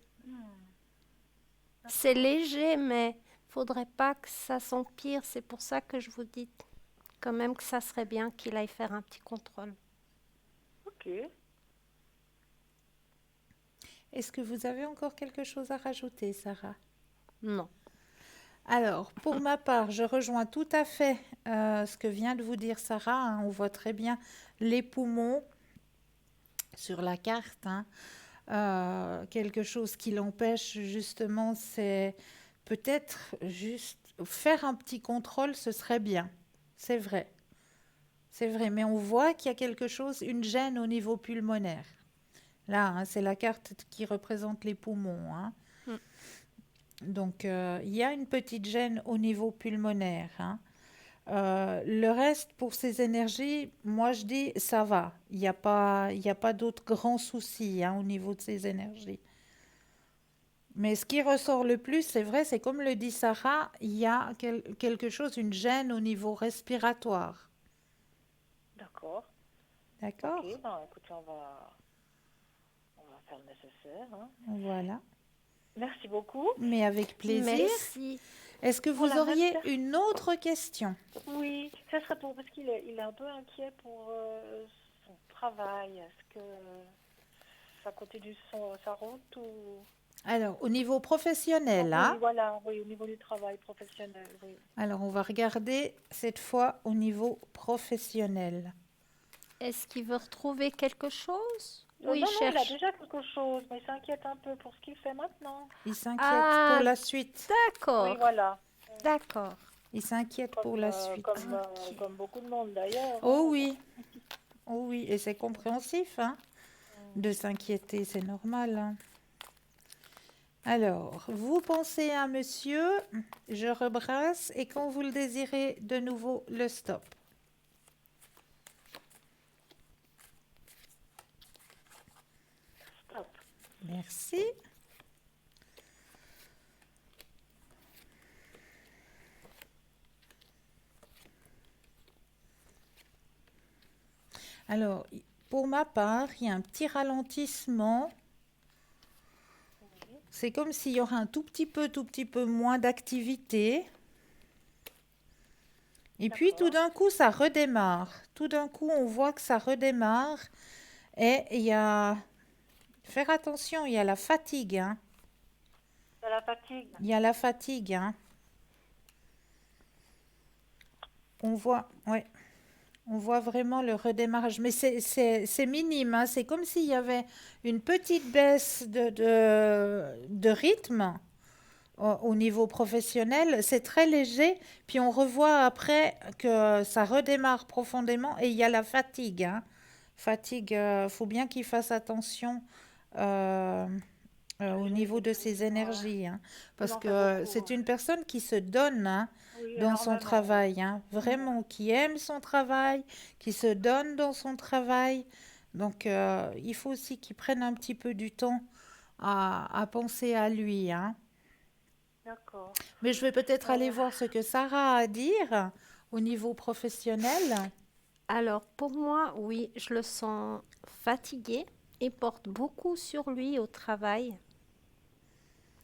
C'est léger, mais faudrait pas que ça s'empire. C'est pour ça que je vous dis quand même que ça serait bien qu'il aille faire un petit contrôle. Ok. Est-ce que vous avez encore quelque chose à rajouter, Sarah? Non. Alors, pour ma part, je rejoins tout à fait ce que vient de vous dire Sarah. Hein. On voit très bien les poumons sur la carte. Hein. Quelque chose qui l'empêche, justement, c'est peut-être juste faire un petit contrôle, ce serait bien. C'est vrai. C'est vrai, mais on voit qu'il y a quelque chose, une gêne au niveau pulmonaire. Là, hein, c'est la carte qui représente les poumons, hein. Mm. Donc, il y a une petite gêne au niveau pulmonaire, hein. Le reste, pour ces énergies, moi je dis ça va. Il y a pas d'autres grands soucis, hein, au niveau de ces énergies. Mais ce qui ressort le plus, c'est vrai, c'est comme le dit Sarah, il y a quelque chose, une gêne au niveau respiratoire. D'accord. Ok, D'accord? ben écoutez, on va faire le nécessaire, hein. Voilà. Merci beaucoup. Mais avec plaisir. Merci. Est-ce que Pour vous la même auriez personne. une autre question? Oui, ça serait pour parce il est un peu inquiet pour son travail. Est-ce que ça continue sa route ou... Alors, au niveau Ah professionnel, oui, hein? voilà, oui, au niveau du travail professionnel, oui. Alors, on va regarder cette fois au niveau professionnel. Est-ce qu'il veut retrouver quelque chose ou Non, il non, il a cherche? déjà quelque chose, mais il s'inquiète un peu pour ce qu'il fait maintenant. Il s'inquiète pour Ah, la suite. Oui, d'accord, voilà. d'accord. Il s'inquiète pour la suite. Ok. Comme beaucoup de monde d'ailleurs, Oh hein. oui, oh oui, et c'est compréhensif, hein, Mm. de s'inquiéter, c'est normal, hein. Alors, vous pensez à monsieur, je rebrasse, et quand vous le désirez, de nouveau, le stop. Stop. Merci. Alors, pour ma part, il y a un petit ralentissement. Oui, C'est comme s'il y aurait un tout petit peu moins d'activité. Et puis, tout d'accord. d'un coup, ça redémarre. Tout d'un coup, on voit que ça redémarre. Et il y a... Faire attention, il y a la fatigue, hein. C'est la fatigue. Il y a la fatigue, hein. Ouais, on voit vraiment le redémarrage. Mais c'est minime, hein. C'est comme s'il y avait une petite baisse de rythme au niveau professionnel. C'est très léger. Puis on revoit après que ça redémarre profondément et il y a la fatigue, hein. Fatigue, faut bien qu'il fasse attention euh, au Oui, niveau de ses effectivement. énergies, hein, Il parce en fait que beaucoup. c'est une personne qui se donne, hein, Oui, dans son énormément, oui. travail, hein, vraiment, qui aime son travail, qui se donne dans son travail. Donc, il faut aussi qu'il prenne un petit peu du temps à penser à lui, hein. D'accord. Mais je vais peut-être aller Euh, voir ce que Sarah a à dire au niveau professionnel. Alors, pour moi, oui, je le sens fatigué. Il porte beaucoup sur lui au travail.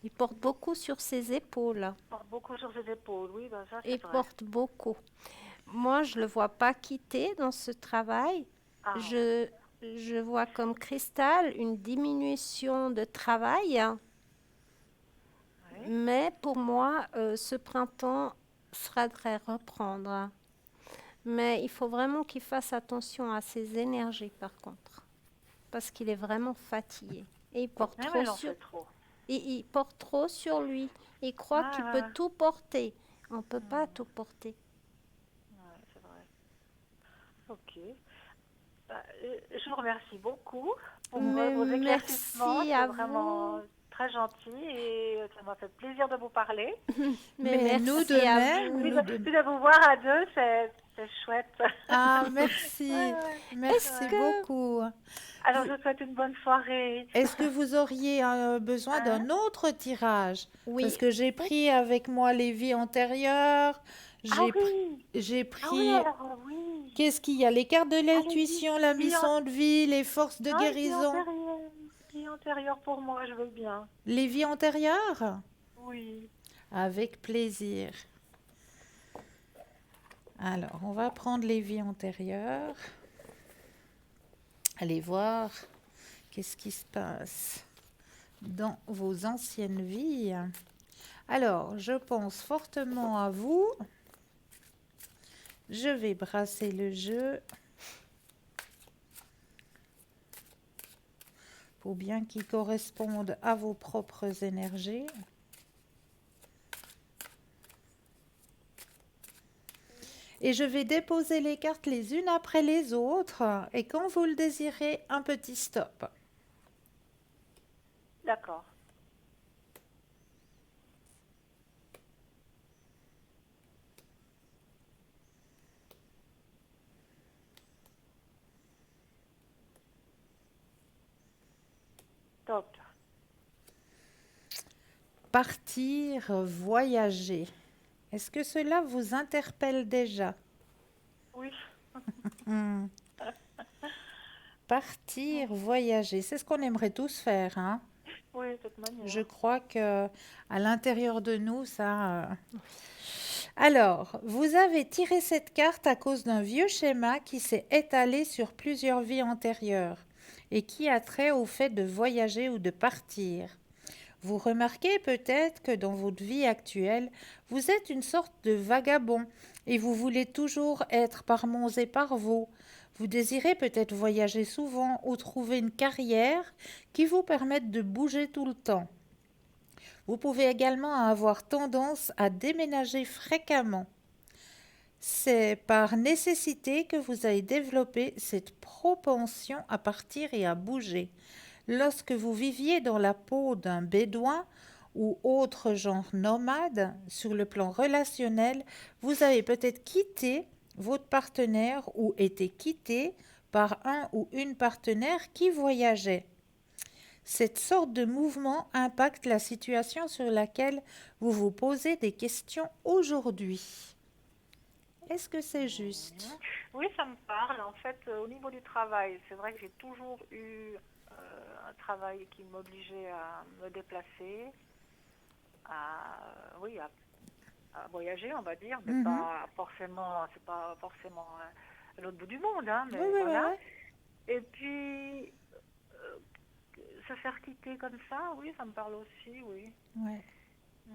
Il porte beaucoup sur ses épaules. porte beaucoup sur ses épaules, oui, ben ça Il c'est vrai. porte beaucoup. Moi, je ne le vois pas quitter dans ce travail. Ah, Je, je vois comme cristal une diminution de travail, oui. mais pour moi, ce printemps sera de reprendre. Mais il faut vraiment qu'il fasse attention à ses énergies par contre, parce qu'il est vraiment fatigué. Et Ah, mais il en fait trop. il porte trop sur lui. Il croit qu'il peut Ah, tout porter. On ne peut pas hmm, tout porter. ouais, c'est vrai. Ok. Bah, je vous remercie beaucoup pour Mais vos éclaircissements. merci C'est à vraiment vous. très gentil et ça m'a fait plaisir de vous parler. Mais Mais nous de merci à même, Puis vous. nous de... puis de vous voir à deux, c'est chouette. Ah, Ouais, merci, ouais, Est-ce merci ouais. que... beaucoup. Alors, Vous- je vous souhaite une bonne soirée. Est-ce que vous auriez besoin Hein? d'un autre tirage? Parce Oui. que j'ai Oui. pris avec moi les vies antérieures, Ah j'ai pris, oui! j'ai Ah oui, pris, alors oui! qu'est-ce qu'il y a? Les cartes de Allez-y, l'intuition, la vie, mission de vie, les forces de vie guérison, antérieure. Vie antérieure pour moi, je veux bien. les vies antérieures? Oui. Avec plaisir. Alors, on va prendre les vies antérieures. Allez voir qu'est-ce qui se passe dans vos anciennes vies. Alors, je pense fortement à vous. Je vais brasser le jeu pour bien qu'il corresponde à vos propres énergies. Et je vais déposer les cartes les unes après les autres. Et quand vous le désirez, un petit stop. D'accord. Top. Partir, voyager. Est-ce que cela vous interpelle déjà? Oui. Hmm. Partir, voyager, c'est ce qu'on aimerait tous faire, hein? Oui, de toute manière. Je crois que à l'intérieur de nous, ça. Alors, vous avez tiré cette carte à cause d'un vieux schéma qui s'est étalé sur plusieurs vies antérieures et qui a trait au fait de voyager ou de partir. Vous remarquez peut-être que dans votre vie actuelle, vous êtes une sorte de vagabond et vous voulez toujours être par monts et par vaux. Vous désirez peut-être voyager souvent ou trouver une carrière qui vous permette de bouger tout le temps. Vous pouvez également avoir tendance à déménager fréquemment. C'est par nécessité que vous avez développé cette propension à partir et à bouger. Lorsque vous viviez dans la peau d'un bédouin ou autre genre nomade, sur le plan relationnel, vous avez peut-être quitté votre partenaire ou été quitté par un ou une partenaire qui voyageait. Cette sorte de mouvement impacte la situation sur laquelle vous vous posez des questions aujourd'hui. Est-ce que c'est juste? Oui, ça me parle. En fait, au niveau du travail, c'est vrai que j'ai toujours eu un travail qui m'obligeait à me déplacer, oui, à voyager, on va dire, mais pas forcément, c'est pas forcément à l'autre bout du monde, hein, mais Oui, oui, voilà. oui. Et puis, se faire quitter comme ça, oui, ça me parle aussi, oui. Ouais. Mm.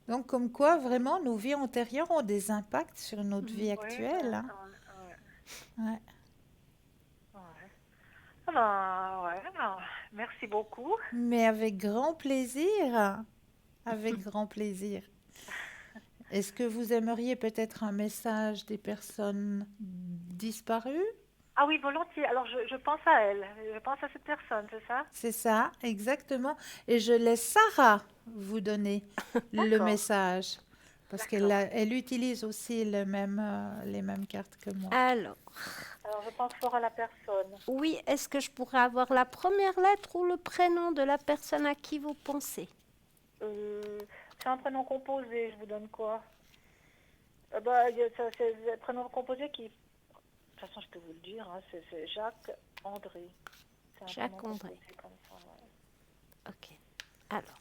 Donc, comme quoi, vraiment, nos vies antérieures ont des impacts sur notre vie Oui, actuelle, hein. ouais, Ouais. ouais. Ah ben, ouais, ben, merci beaucoup. Mais avec grand plaisir. Avec grand plaisir. Est-ce que vous aimeriez peut-être un message des personnes disparues? Ah oui, volontiers. Alors, je pense à elle. Je pense à cette personne, c'est ça? C'est ça, exactement. Et je laisse Sarah vous donner le D'accord, message. Parce d'accord. elle utilise aussi les mêmes cartes que moi. Alors, Alors, je pense fort à la personne. oui, est-ce que je pourrais avoir la première lettre ou le prénom de la personne à qui vous pensez? C'est un prénom composé, je vous donne quoi? Bah, c'est un prénom composé qui... De toute façon, je peux vous le dire, hein, c'est Jacques André. C'est un Jacques prénom André. composé comme ça, ouais. Ok. Alors,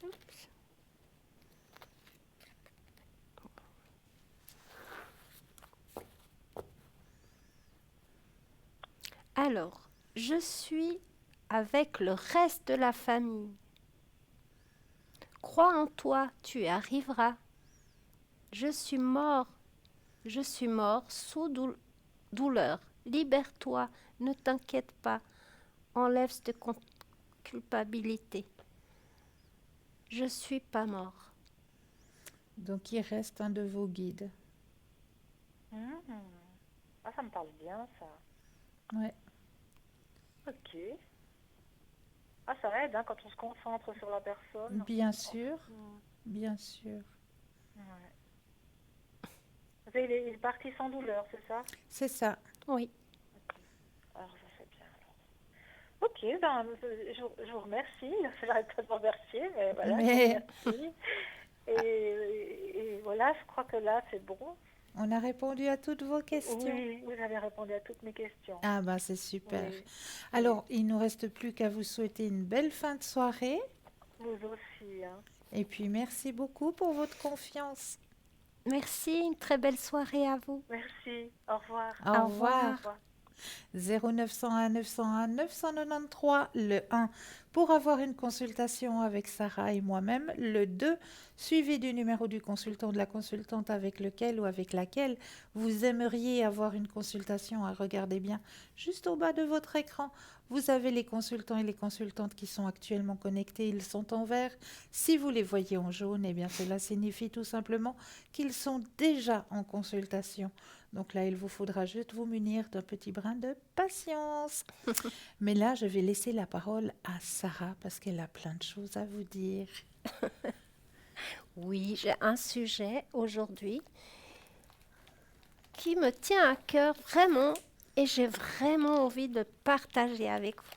oups. Alors, je suis avec le reste de la famille. Crois en toi, tu y arriveras. Je suis mort sous douleur. Libère-toi, ne t'inquiète pas. Enlève cette culpabilité. Je suis pas mort. Donc, il reste un de vos guides. Mhm. Ah, ça me parle bien, ça. Ouais. Ok. Ah, ça aide, hein, quand on se concentre sur la personne. Bien sûr, Mm. bien sûr. Ouais. Il est parti sans douleur, c'est ça? C'est ça. Oui. Alors, ça c'est bien. Ok, ben, je vous remercie. J'arrête pas de vous remercier, mais voilà, je Mais vous remercie. Et voilà, je crois que là, c'est bon. on a répondu à toutes vos questions. Oui, vous avez répondu à toutes mes questions. Ah bah c'est super. Oui, Alors, il nous reste plus qu'à vous souhaiter une belle fin de soirée. vous aussi, hein. Et puis, merci beaucoup pour votre confiance. Merci, une très belle soirée à vous. Merci. Au revoir. Au Au revoir. revoir. 0901 901 993, le 1 pour avoir une consultation avec Sarah et moi-même, le 2, suivi du numéro du consultant, de la consultante avec lequel ou avec laquelle vous aimeriez avoir une consultation. Regardez bien, juste au bas de votre écran, vous avez les consultants et les consultantes qui sont actuellement connectés, ils sont en vert. Si vous les voyez en jaune, eh bien cela signifie tout simplement qu'ils sont déjà en consultation. Donc là, il vous faudra juste vous munir d'un petit brin de patience. Mais là, je vais laisser la parole à Sarah parce qu'elle a plein de choses à vous dire. Oui, j'ai un sujet aujourd'hui qui me tient à cœur vraiment et j'ai vraiment envie de partager avec vous.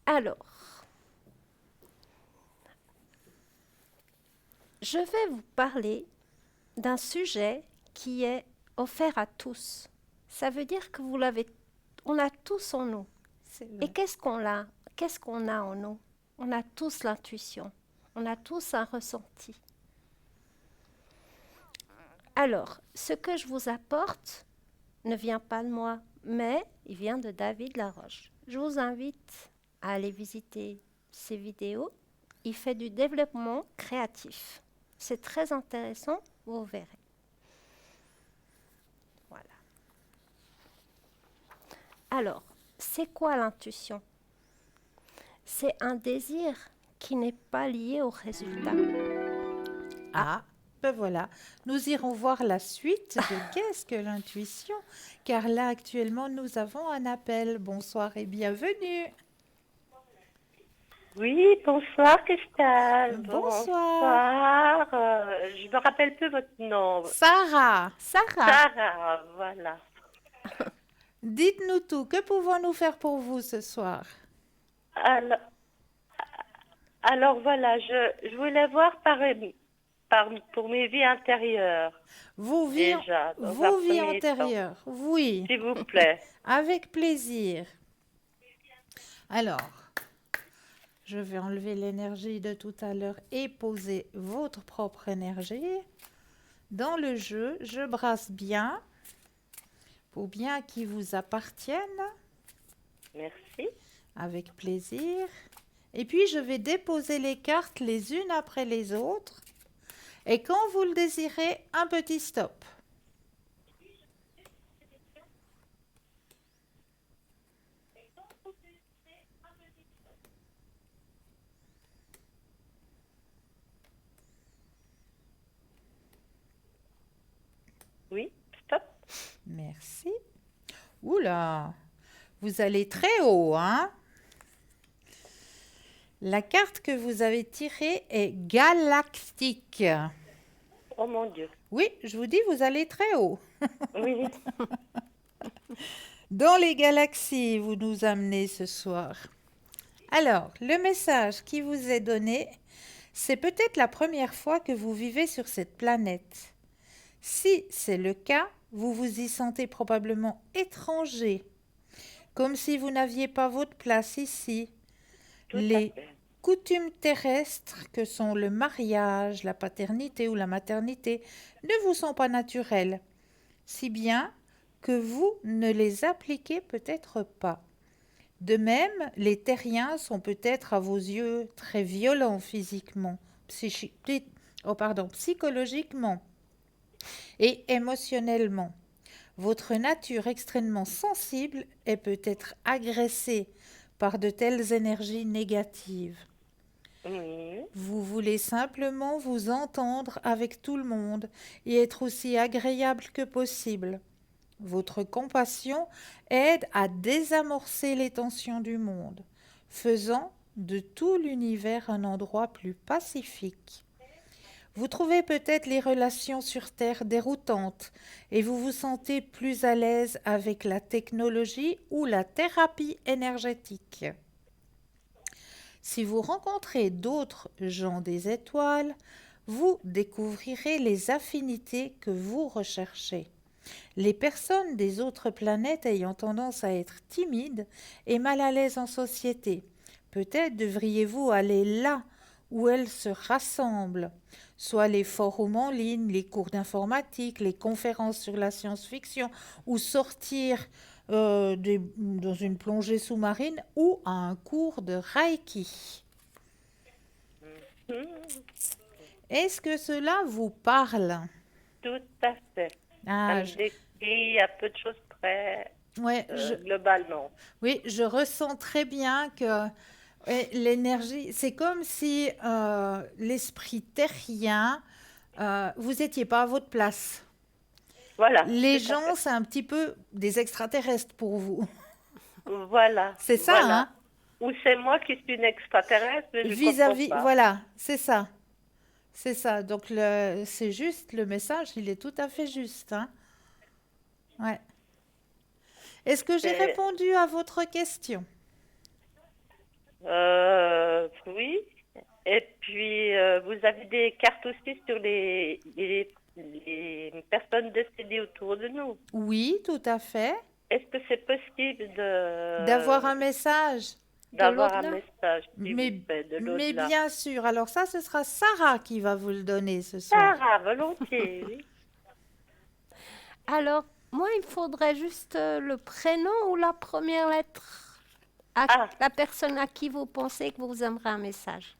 Alors, je vais vous parler d'un sujet qui est offert à tous. Ça veut dire que on l'a tous en nous. C'est Et vrai. qu'est-ce qu'on a en nous? On a tous l'intuition. On a tous un ressenti. Alors, ce que je vous apporte ne vient pas de moi, mais il vient de David Laroche. Je vous invite à aller visiter ses vidéos. Il fait du développement créatif. C'est très intéressant, vous verrez. Voilà. Alors, c'est quoi l'intuition? C'est un désir qui n'est pas lié au résultat. Ben voilà, nous irons voir la suite de qu'est-ce que l'intuition, car là actuellement nous avons un appel. Bonsoir et bienvenue. Oui, bonsoir Cristal. Bonsoir. Je me rappelle plus votre nom. Sarah, Sarah, voilà. dites-nous tout, que pouvons-nous faire pour vous ce soir? Alors voilà, je voulais voir pour mes vies intérieures. Vos vies, Déjà, dans un vos vies premier temps, antérieures, oui, s'il vous plaît. avec plaisir. Alors, je vais enlever l'énergie de tout à l'heure et poser votre propre énergie. Dans le jeu, je brasse bien pour bien qu'ils vous appartiennent, Merci. avec plaisir. Et puis, je vais déposer les cartes les unes après les autres. Et quand vous le désirez, un petit stop. Oui, stop. Merci. Oula, vous allez très haut, hein? La carte que vous avez tirée est galactique. Oh mon Dieu. Oui, je vous dis, vous allez très haut. Oui, Dans les galaxies, vous nous amenez ce soir. Alors, le message qui vous est donné, c'est peut-être la première fois que vous vivez sur cette planète. Si c'est le cas, vous vous y sentez probablement étranger, comme si vous n'aviez pas votre place ici. tout à Les fait. coutumes terrestres que sont le mariage, la paternité ou la maternité ne vous sont pas naturelles, si bien que vous ne les appliquez peut-être pas. De même, les terriens sont peut-être à vos yeux très violents physiquement, psychologiquement et émotionnellement. Votre nature extrêmement sensible est peut-être agressée par de telles énergies négatives. Oui, Vous voulez simplement vous entendre avec tout le monde et être aussi agréable que possible. Votre compassion aide à désamorcer les tensions du monde, faisant de tout l'univers un endroit plus pacifique. Vous trouvez peut-être les relations sur Terre déroutantes et vous vous sentez plus à l'aise avec la technologie ou la thérapie énergétique. Si vous rencontrez d'autres gens des étoiles, vous découvrirez les affinités que vous recherchez. Les personnes des autres planètes ayant tendance à être timides et mal à l'aise en société, peut-être devriez-vous aller là où elles se rassemblent, soit les forums en ligne, les cours d'informatique, les conférences sur la science-fiction, ou sortir dans une plongée sous-marine ou à un cours de Reiki. Mhm. Est-ce que cela vous parle? Tout à fait. Ça Ah, me décrit à peu de choses près ouais, globalement. oui, je ressens très bien que ouais, l'énergie, c'est comme si l'esprit terrien, vous n'étiez pas à votre place. Voilà, Les tout à gens, fait. c'est un petit peu des extraterrestres pour vous. Voilà, C'est ça, voilà. hein? Ou c'est moi qui suis une extraterrestre, mais je comprends Vis-à-vis, pas. voilà, c'est ça. C'est ça. Donc, c'est juste, le message, il est tout à fait juste, hein? Ouais. Est-ce que j'ai C'est- répondu à votre question? oui. Et puis, vous avez des cartes aussi sur les personnes décédées autour de nous. Oui, tout à fait. Est-ce que c'est possible D'avoir un message. De d'avoir un l'au-delà. message, s'il vous Mais, plaît, de mais l'au-delà? bien sûr. Alors ça, ce sera Sarah qui va vous le donner ce soir. Sarah, volontiers, oui. Alors, moi, il faudrait juste le prénom ou la première lettre à Ah, la personne à qui vous pensez que vous aimerez un message.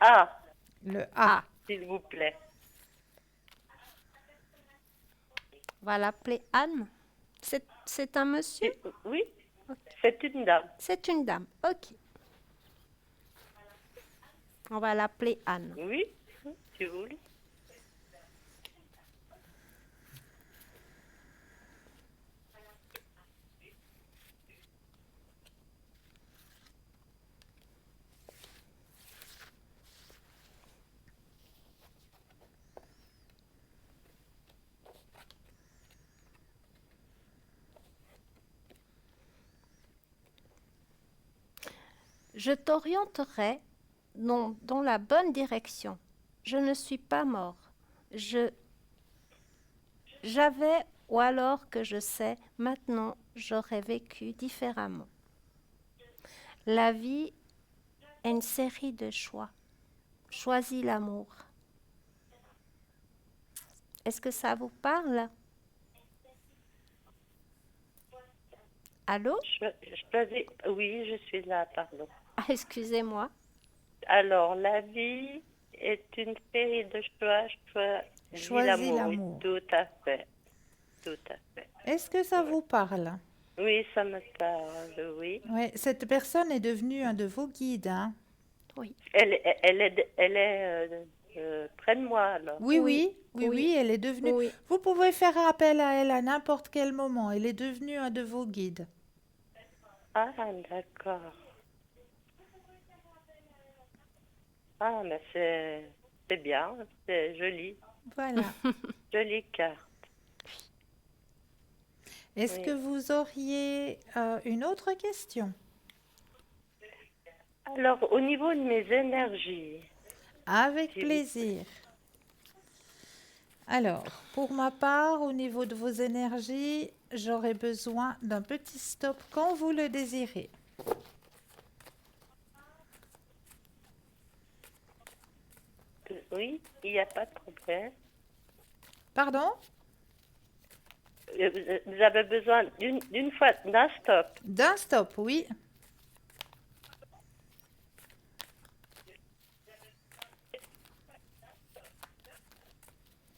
ah, Le A. Ah, s'il vous plaît. on va l'appeler Anne. C'est un monsieur? Oui, c'est une dame. C'est une dame. Ok. On va l'appeler Anne. Oui, si vous voulez. Je t'orienterai dans la bonne direction. Je ne suis pas mort. J'avais, ou alors que je sais, maintenant j'aurais vécu différemment. La vie est une série de choix. Choisis l'amour. Est-ce que ça vous parle? Allô? Oui, je suis là, pardon. Ah, excusez-moi. Alors, la vie est une série de choix. Choisis Choisis l'amour, oui, l'amour. tout à fait. Tout à fait. Est-ce que ça vous parle? Oui, ça me parle, oui. Ouais, cette personne est devenue un de vos guides, hein? Oui. Elle est près de moi, alors. Oui, Oui, oui, oui, oui, oui, elle est devenue. oui. Vous pouvez faire appel à elle à n'importe quel moment. Elle est devenue un de vos guides. Ah, d'accord. Ah, mais c'est bien, c'est joli. Voilà. Jolie carte. Est-ce que Oui. vous auriez une autre question? Alors, au niveau de mes énergies, Avec s'il vous plaisir. Alors, pour ma part, au niveau de vos énergies, j'aurais besoin d'un petit stop quand vous le désirez. oui, il n'y a pas de problème. Pardon? Vous avez besoin d'une fois, d'un stop. D'un stop, oui.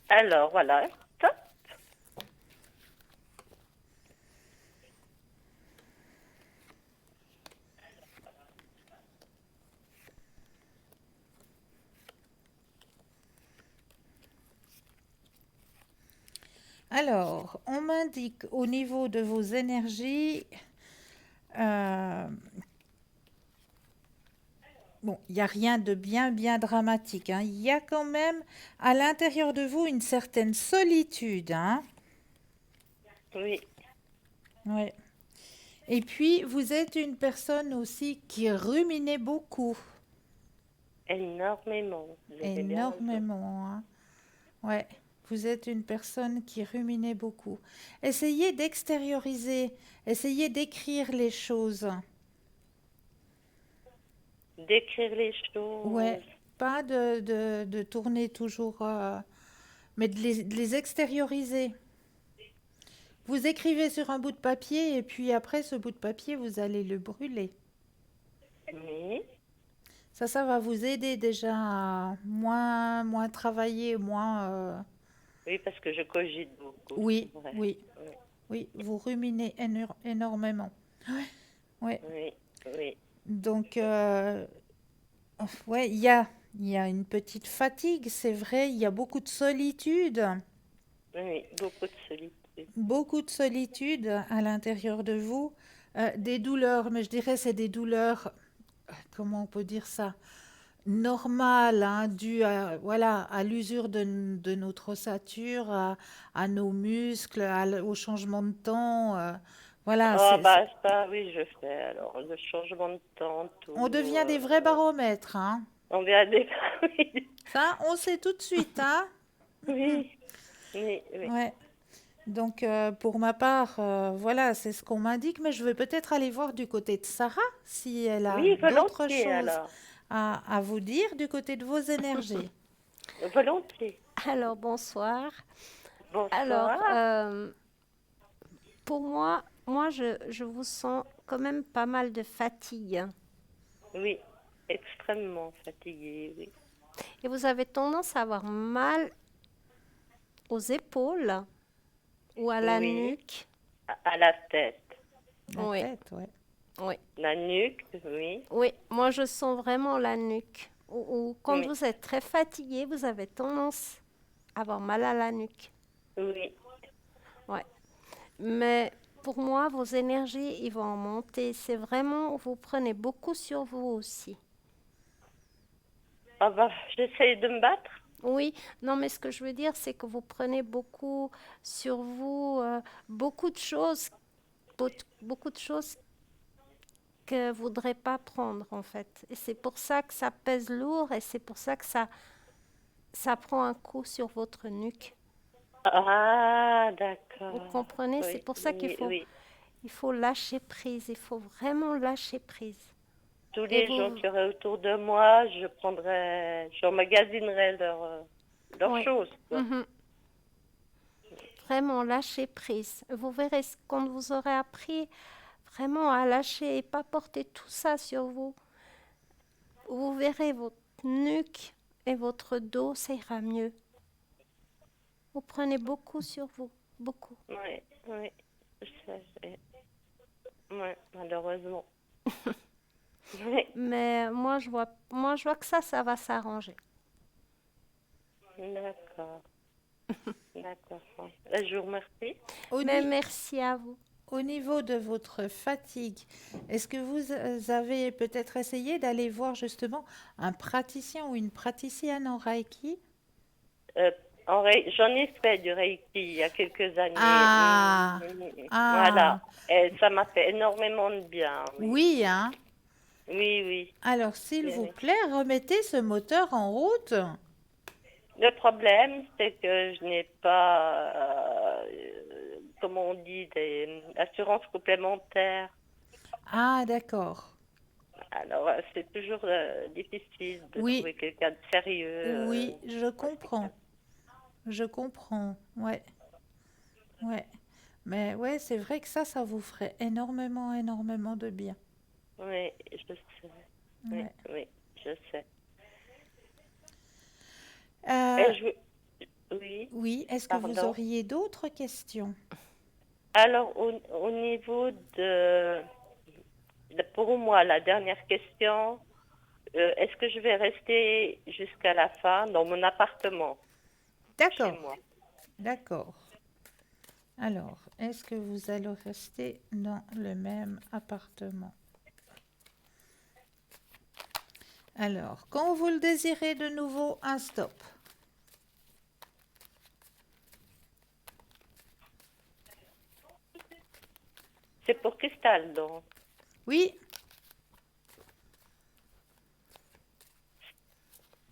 Alors, voilà, stop. Alors, on m'indique au niveau de vos énergies, euh, bon, il n'y a rien de bien dramatique, hein. Il y a quand même à l'intérieur de vous une certaine solitude, hein. Oui, Ouais. Et puis, vous êtes une personne aussi qui ruminait beaucoup, énormément. Vous avez bien raison. énormément, hein. Ouais. Vous êtes une personne qui ruminait beaucoup. Essayez d'extérioriser, essayez d'écrire les choses. D'écrire les Ouais, choses. pas de tourner toujours, mais de les extérioriser. Vous écrivez sur un bout de papier et puis après ce bout de papier, vous allez le brûler. Oui. Ça va vous aider déjà à moins travailler, moins... Oui, parce que je cogite beaucoup, Oui, c'est vrai. oui, Oui, oui, vous ruminez énormément. Ouais. oui, oui, Donc, ouais, il y a une petite fatigue, c'est vrai, il y a oui, beaucoup de solitude. beaucoup de solitude à l'intérieur de vous, des douleurs, mais je dirais c'est des douleurs, comment on peut dire ça, normales, hein, dues à, voilà, à l'usure de notre ossature, à nos muscles, au changement de temps. Voilà, Ah, bah, ça, oui, je fais. Alors, le changement de temps, on tout. devient des vrais baromètres, hein. On vient des. Oui, Ça, on sait tout de suite, hein. oui, oui, oui. Ouais. Donc, pour ma part, voilà, c'est ce qu'on m'indique, mais je vais peut-être aller voir du côté de Sarah si elle a Oui, d'autres volontiers, choses alors. à vous dire du côté de vos énergies. Volontiers. Alors, bonsoir. Alors, Bonsoir. pour moi, je vous sens quand même pas mal de fatigue. Oui, extrêmement fatiguée, oui. Et vous avez tendance à avoir mal aux épaules ou à la Oui, nuque. à la tête. La Oui, tête, ouais. oui, La nuque, oui, oui. Moi, je sens vraiment la nuque. Ou quand oui, vous êtes très fatigué, vous avez tendance à avoir mal à la nuque. oui. Ouais. Mais pour moi, vos énergies, ils vont en monter. C'est vraiment, vous prenez beaucoup sur vous aussi. Ah bah, j'essaye de me battre. Oui, non, mais ce que je veux dire, c'est que vous prenez beaucoup sur vous, beaucoup de choses, beaucoup de choses que vous ne voudrez pas prendre, en fait. Et c'est pour ça que ça pèse lourd et c'est pour ça que ça prend un coup sur votre nuque. Ah, Vous d'accord. comprenez? C'est Oui, pour ça oui, oui. il faut lâcher prise. Il faut vraiment lâcher prise. Tous Et les gens vous, qui auraient autour de moi, j'emmagasinerais leurs oui. choses, quoi. Mhm. Vraiment lâcher prise. Vous verrez quand vous aurez appris vraiment à lâcher et pas porter tout ça sur vous. Vous verrez votre nuque et votre dos, ça ira mieux. Vous prenez beaucoup sur vous, beaucoup. Oui, oui, je sais, ouais, malheureusement. Oui, Mais moi, je vois que ça va s'arranger. d'accord, d'accord. Je vous remercie. Au, Mais ni- merci à vous. au niveau de votre fatigue, est-ce que vous avez peut-être essayé d'aller voir justement un praticien ou une praticienne en Reiki? Euh, J'en ai fait du Reiki il y a quelques années. Ah, Voilà. ah, Et ça m'a fait énormément de bien, oui. oui, hein. Oui, oui. Alors, s'il Oui, vous oui. plaît, remettez ce moteur en route. Le problème, c'est que je n'ai pas, comment on dit, des assurances complémentaires. Ah, d'accord. Alors, c'est toujours difficile de Oui, trouver quelqu'un de sérieux. oui, je En ce cas. comprends. Je comprends. Ouais, ouais. Mais ouais, c'est vrai que ça vous ferait énormément de bien. Oui, je sais. Oui, Ouais. oui, je sais. Euh, Et oui, oui, est-ce que vous pardon. auriez d'autres questions? Alors, au niveau pour moi, la dernière question, est-ce que je vais rester jusqu'à la fin dans mon appartement, chez D'accord, moi? d'accord. Alors, est-ce que vous allez rester dans le même appartement? Alors, quand vous le désirez de nouveau, un stop. C'est pour Cristal, donc. Oui,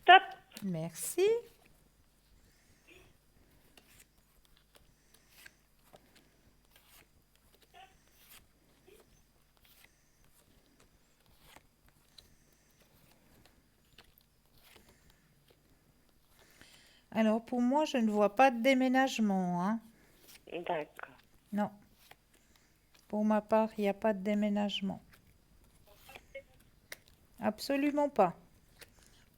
Stop! merci. Alors, pour moi, je ne vois pas de déménagement, hein. D'accord. Non, pour ma part, il n'y a pas de déménagement. Absolument pas.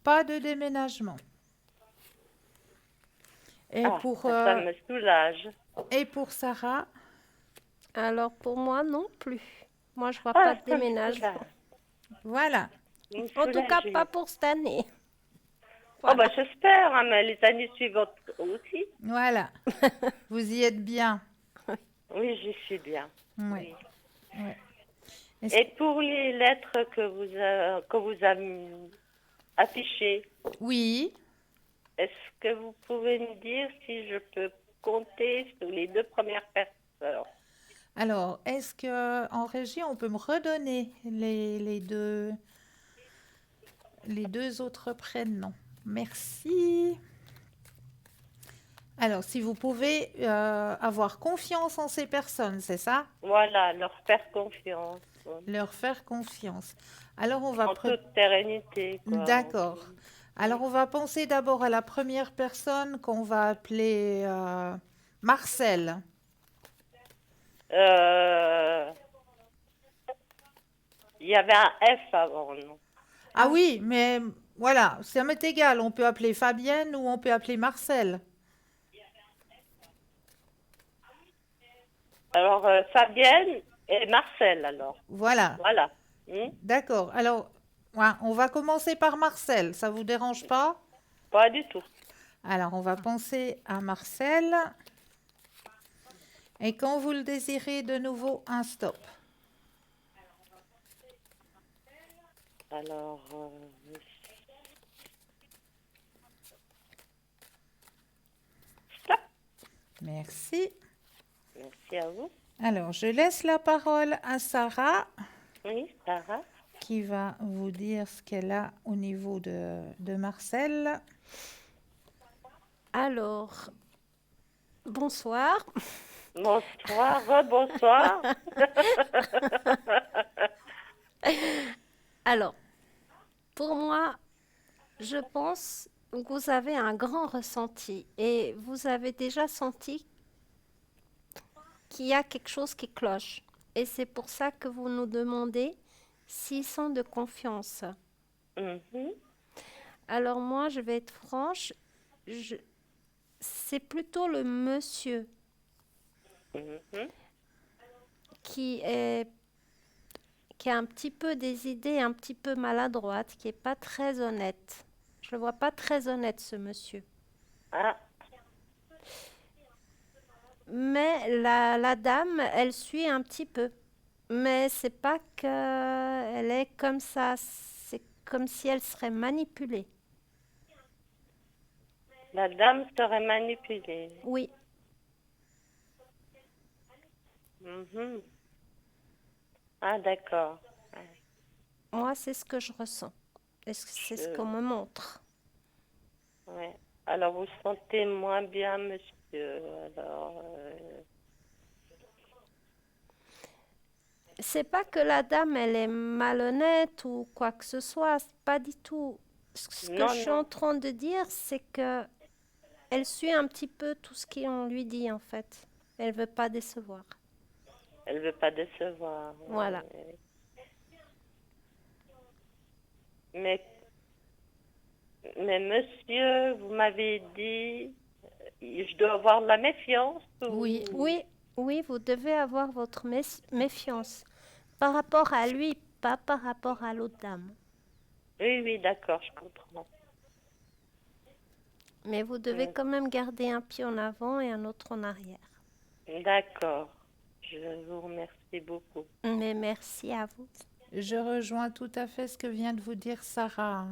Pas de déménagement. Et Ah, pour, ça me soulage. et pour Sarah, Alors pour moi non plus. Moi je vois Ah, pas de ça me déménagement. soulage. voilà, Vous me En tout cas soulagez. pas pour cette année. Oh, Voilà. bah, j'espère, hein, mais les années suivantes aussi. voilà. Vous y êtes bien. Oui, j'y suis bien. Oui. Oui. Ouais. Est-ce Et pour les lettres que vous avez affichées, Oui, est-ce que vous pouvez me dire si je peux compter sur les 2 premières personnes? alors, est-ce que en régie, on peut me redonner les deux autres prénoms? Merci. Alors, si vous pouvez avoir confiance en ces personnes, c'est ça? Voilà, leur faire confiance. Leur faire confiance. Alors, on va... En toute sérénité, quoi. D'accord. Alors, on va penser d'abord à la première personne qu'on va appeler Marcel. Euh, Il y avait un F avant, non? Ah oui, mais voilà, ça m'est égal. On peut appeler Fabienne ou on peut appeler Marcel. Alors, Fabienne et Marcel, alors. Voilà, Voilà. d'accord. Alors, ouais, on va commencer par Marcel. Ça vous dérange pas? Pas du tout. Alors, on va penser à Marcel. Et quand vous le désirez, de nouveau, un stop. Alors, stop. Merci. Merci à vous. Alors, je laisse la parole à Sarah Oui, Sarah. qui va vous dire ce qu'elle a au niveau de Marcel. Alors bonsoir. Bonsoir, rebonsoir. Alors pour moi je pense que vous avez un grand ressenti et vous avez déjà senti qu'il y a quelque chose qui cloche. Et c'est pour ça que vous nous demandez s'ils sont de confiance. Mhm. Alors moi, je vais être franche, je- c'est plutôt le monsieur Mhm. qui est, qui a un petit peu des idées un petit peu maladroites, qui est pas très honnête. Je le vois pas très honnête, ce monsieur. Ah, Mais la dame, elle suit un petit peu. Mais c'est pas que elle est comme ça. C'est comme si elle serait manipulée. la dame serait manipulée. Oui, Mhm. Ah, d'accord. moi, c'est ce que je ressens. Et c'est ce qu'on Je- me montre. Ouais. Alors, vous sentez moins bien, monsieur. Alors, C'est pas que la dame, elle est malhonnête ou quoi que ce soit. C'est pas du tout. Ce que non, je suis en train de dire, c'est que elle suit un petit peu tout ce qu'on lui dit, en fait. Elle veut pas décevoir. elle veut pas décevoir. Voilà. Mais, mais monsieur, vous m'avez dit, je dois avoir de la méfiance. Oui. Oui, oui, vous devez avoir votre méfiance par rapport à lui, pas par rapport à l'autre dame. Oui, oui, d'accord, je comprends. Mais vous devez quand même garder un pied en avant et un autre en arrière. D'accord. Je vous remercie beaucoup. Mais merci à vous. Je rejoins tout à fait ce que vient de vous dire Sarah,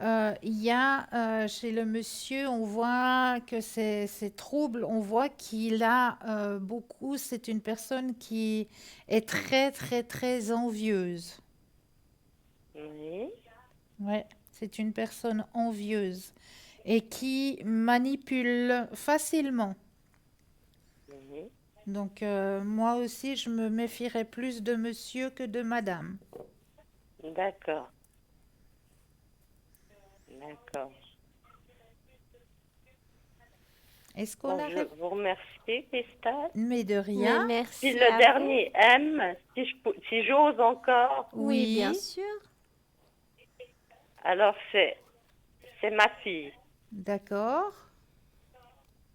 hein. Il y a chez le monsieur, on voit que c'est trouble, on voit qu'il a beaucoup, c'est une personne qui est très, très, très envieuse. Oui. Ouais, c'est une personne envieuse et qui manipule facilement. Mhm. Donc, moi aussi, je me méfierais plus de monsieur que de madame. D'accord. D'accord. Est-ce qu'on Bon, a... je vous remercie, Christelle. Mais de Mais rien. merci Puis à le vous. dernier M, si j'ose encore, Oui, bien Oui. sûr. alors c'est ma fille D'accord.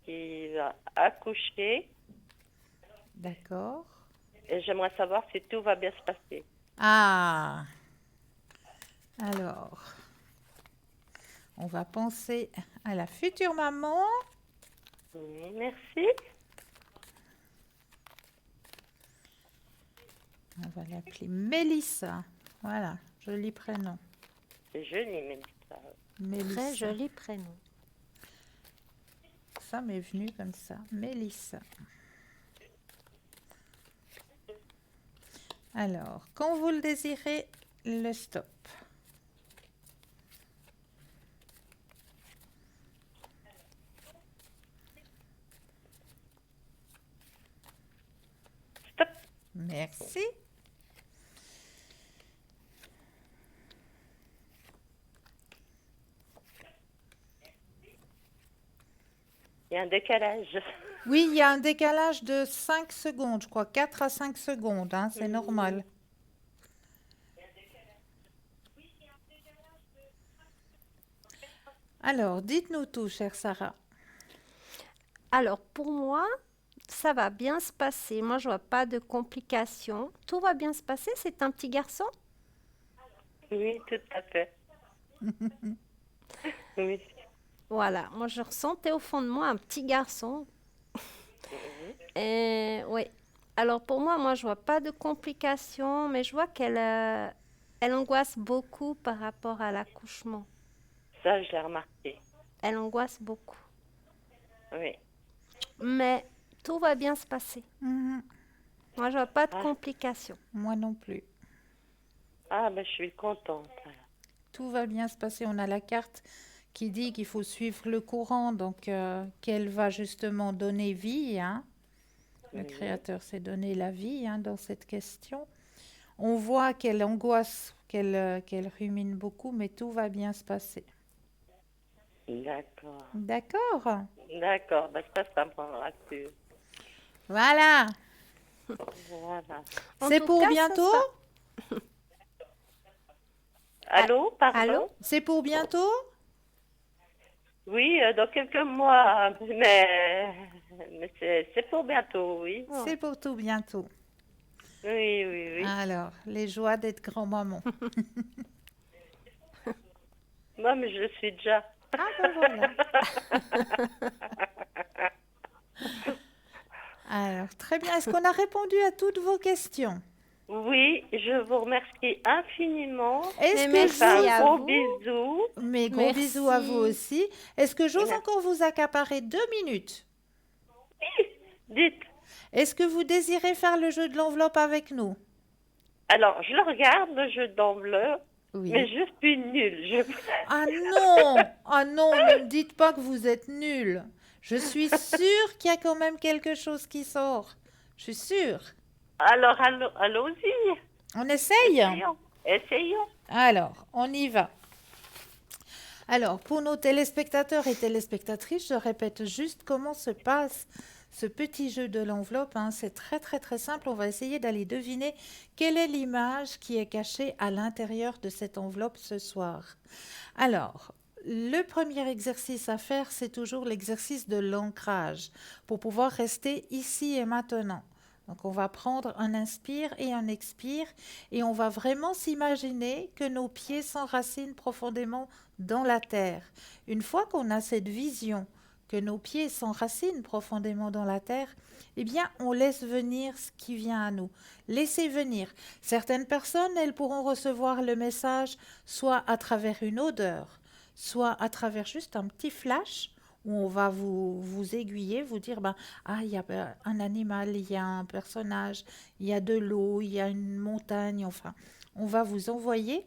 qui va accoucher D'accord. et j'aimerais savoir si tout va bien se passer. Ah, alors, on va penser à la future maman. Oui, merci. On va l'appeler Mélissa. Voilà, joli prénom. C'est joli, mais ça. Très Mélissa. joli prénom. Ça m'est venu comme ça. Mélissa. Alors, quand vous le désirez, le stop. Stop. Merci. Il y a un décalage. Oui, il y a un décalage de 5 secondes, je crois, 4 à 5 secondes, hein, c'est normal. Alors, dites-nous tout, chère Sarah. Alors, pour moi, ça va bien se passer. Moi, je vois pas de complications. Tout va bien se passer. C'est un petit garçon? Oui, tout à fait. Oui. Voilà. Moi, je ressentais au fond de moi un petit garçon. Et oui. Alors, pour moi, je vois pas de complications, mais je vois elle angoisse beaucoup par rapport à l'accouchement. Ça, je l'ai remarqué. Elle angoisse beaucoup. Oui. Mais tout va bien se passer. Mhm, Moi, je vois pas de Ah. complications. moi non plus. Ah, ben, je suis contente. Tout va bien se passer. On a la carte qui dit qu'il faut suivre le courant, donc qu'elle va justement donner vie, hein. Le Oui. Créateur s'est donné la vie, hein, dans cette question. On voit qu'elle angoisse, qu'elle rumine beaucoup, mais tout va bien se passer. D'accord. D'accord? D'accord. Ben, ça me rassure. Voilà. Voilà. En C'est tout pour cas, ça bientôt? sera- Allô, pardon? allô? C'est pour bientôt? Oui, dans quelques mois, mais c'est pour bientôt, oui. Ouais. C'est pour tout bientôt. Oui, oui, oui. Alors, les joies d'être grand-maman. Moi, mais je le suis déjà. Ah ben voilà. Alors, très bien. Est-ce qu'on a répondu à toutes vos questions? Oui, je vous remercie infiniment. Est-ce Mais que Je fais merci j'ose... à gros vous. bisous. Mes gros bisous à vous Merci. aussi. Est-ce que j'ose Merci. encore vous accaparer 2 minutes? Dites. Est-ce que vous désirez faire le jeu de l'enveloppe avec nous? Alors, je le regarde, le jeu d'enveloppe, Oui. mais je suis nulle. Ah non! Ah non, ne me dites pas que vous êtes nul. Je suis sûre qu'il y a quand même quelque chose qui sort. Je suis sûre. Alors, allons-y. On essaye? Essayons. Alors, on y va. Alors, pour nos téléspectateurs et téléspectatrices, je répète juste comment se passe ce petit jeu de l'enveloppe, hein. C'est très très très simple. On va essayer d'aller deviner quelle est l'image qui est cachée à l'intérieur de cette enveloppe ce soir. Alors, le premier exercice à faire, c'est toujours l'exercice de l'ancrage pour pouvoir rester ici et maintenant. Donc, on va prendre un inspire et un expire et on va vraiment s'imaginer que nos pieds s'enracinent profondément dans la terre. Une fois qu'on a cette vision que nos pieds s'enracinent profondément dans la terre, eh bien, on laisse venir ce qui vient à nous. Laissez venir. Certaines personnes, elles pourront recevoir le message soit à travers une odeur, soit à travers juste un petit flash où on va vous aiguiller, vous dire, ben, ah, il y a un animal, il y a un personnage, il y a de l'eau, il y a une montagne, enfin, on va vous envoyer.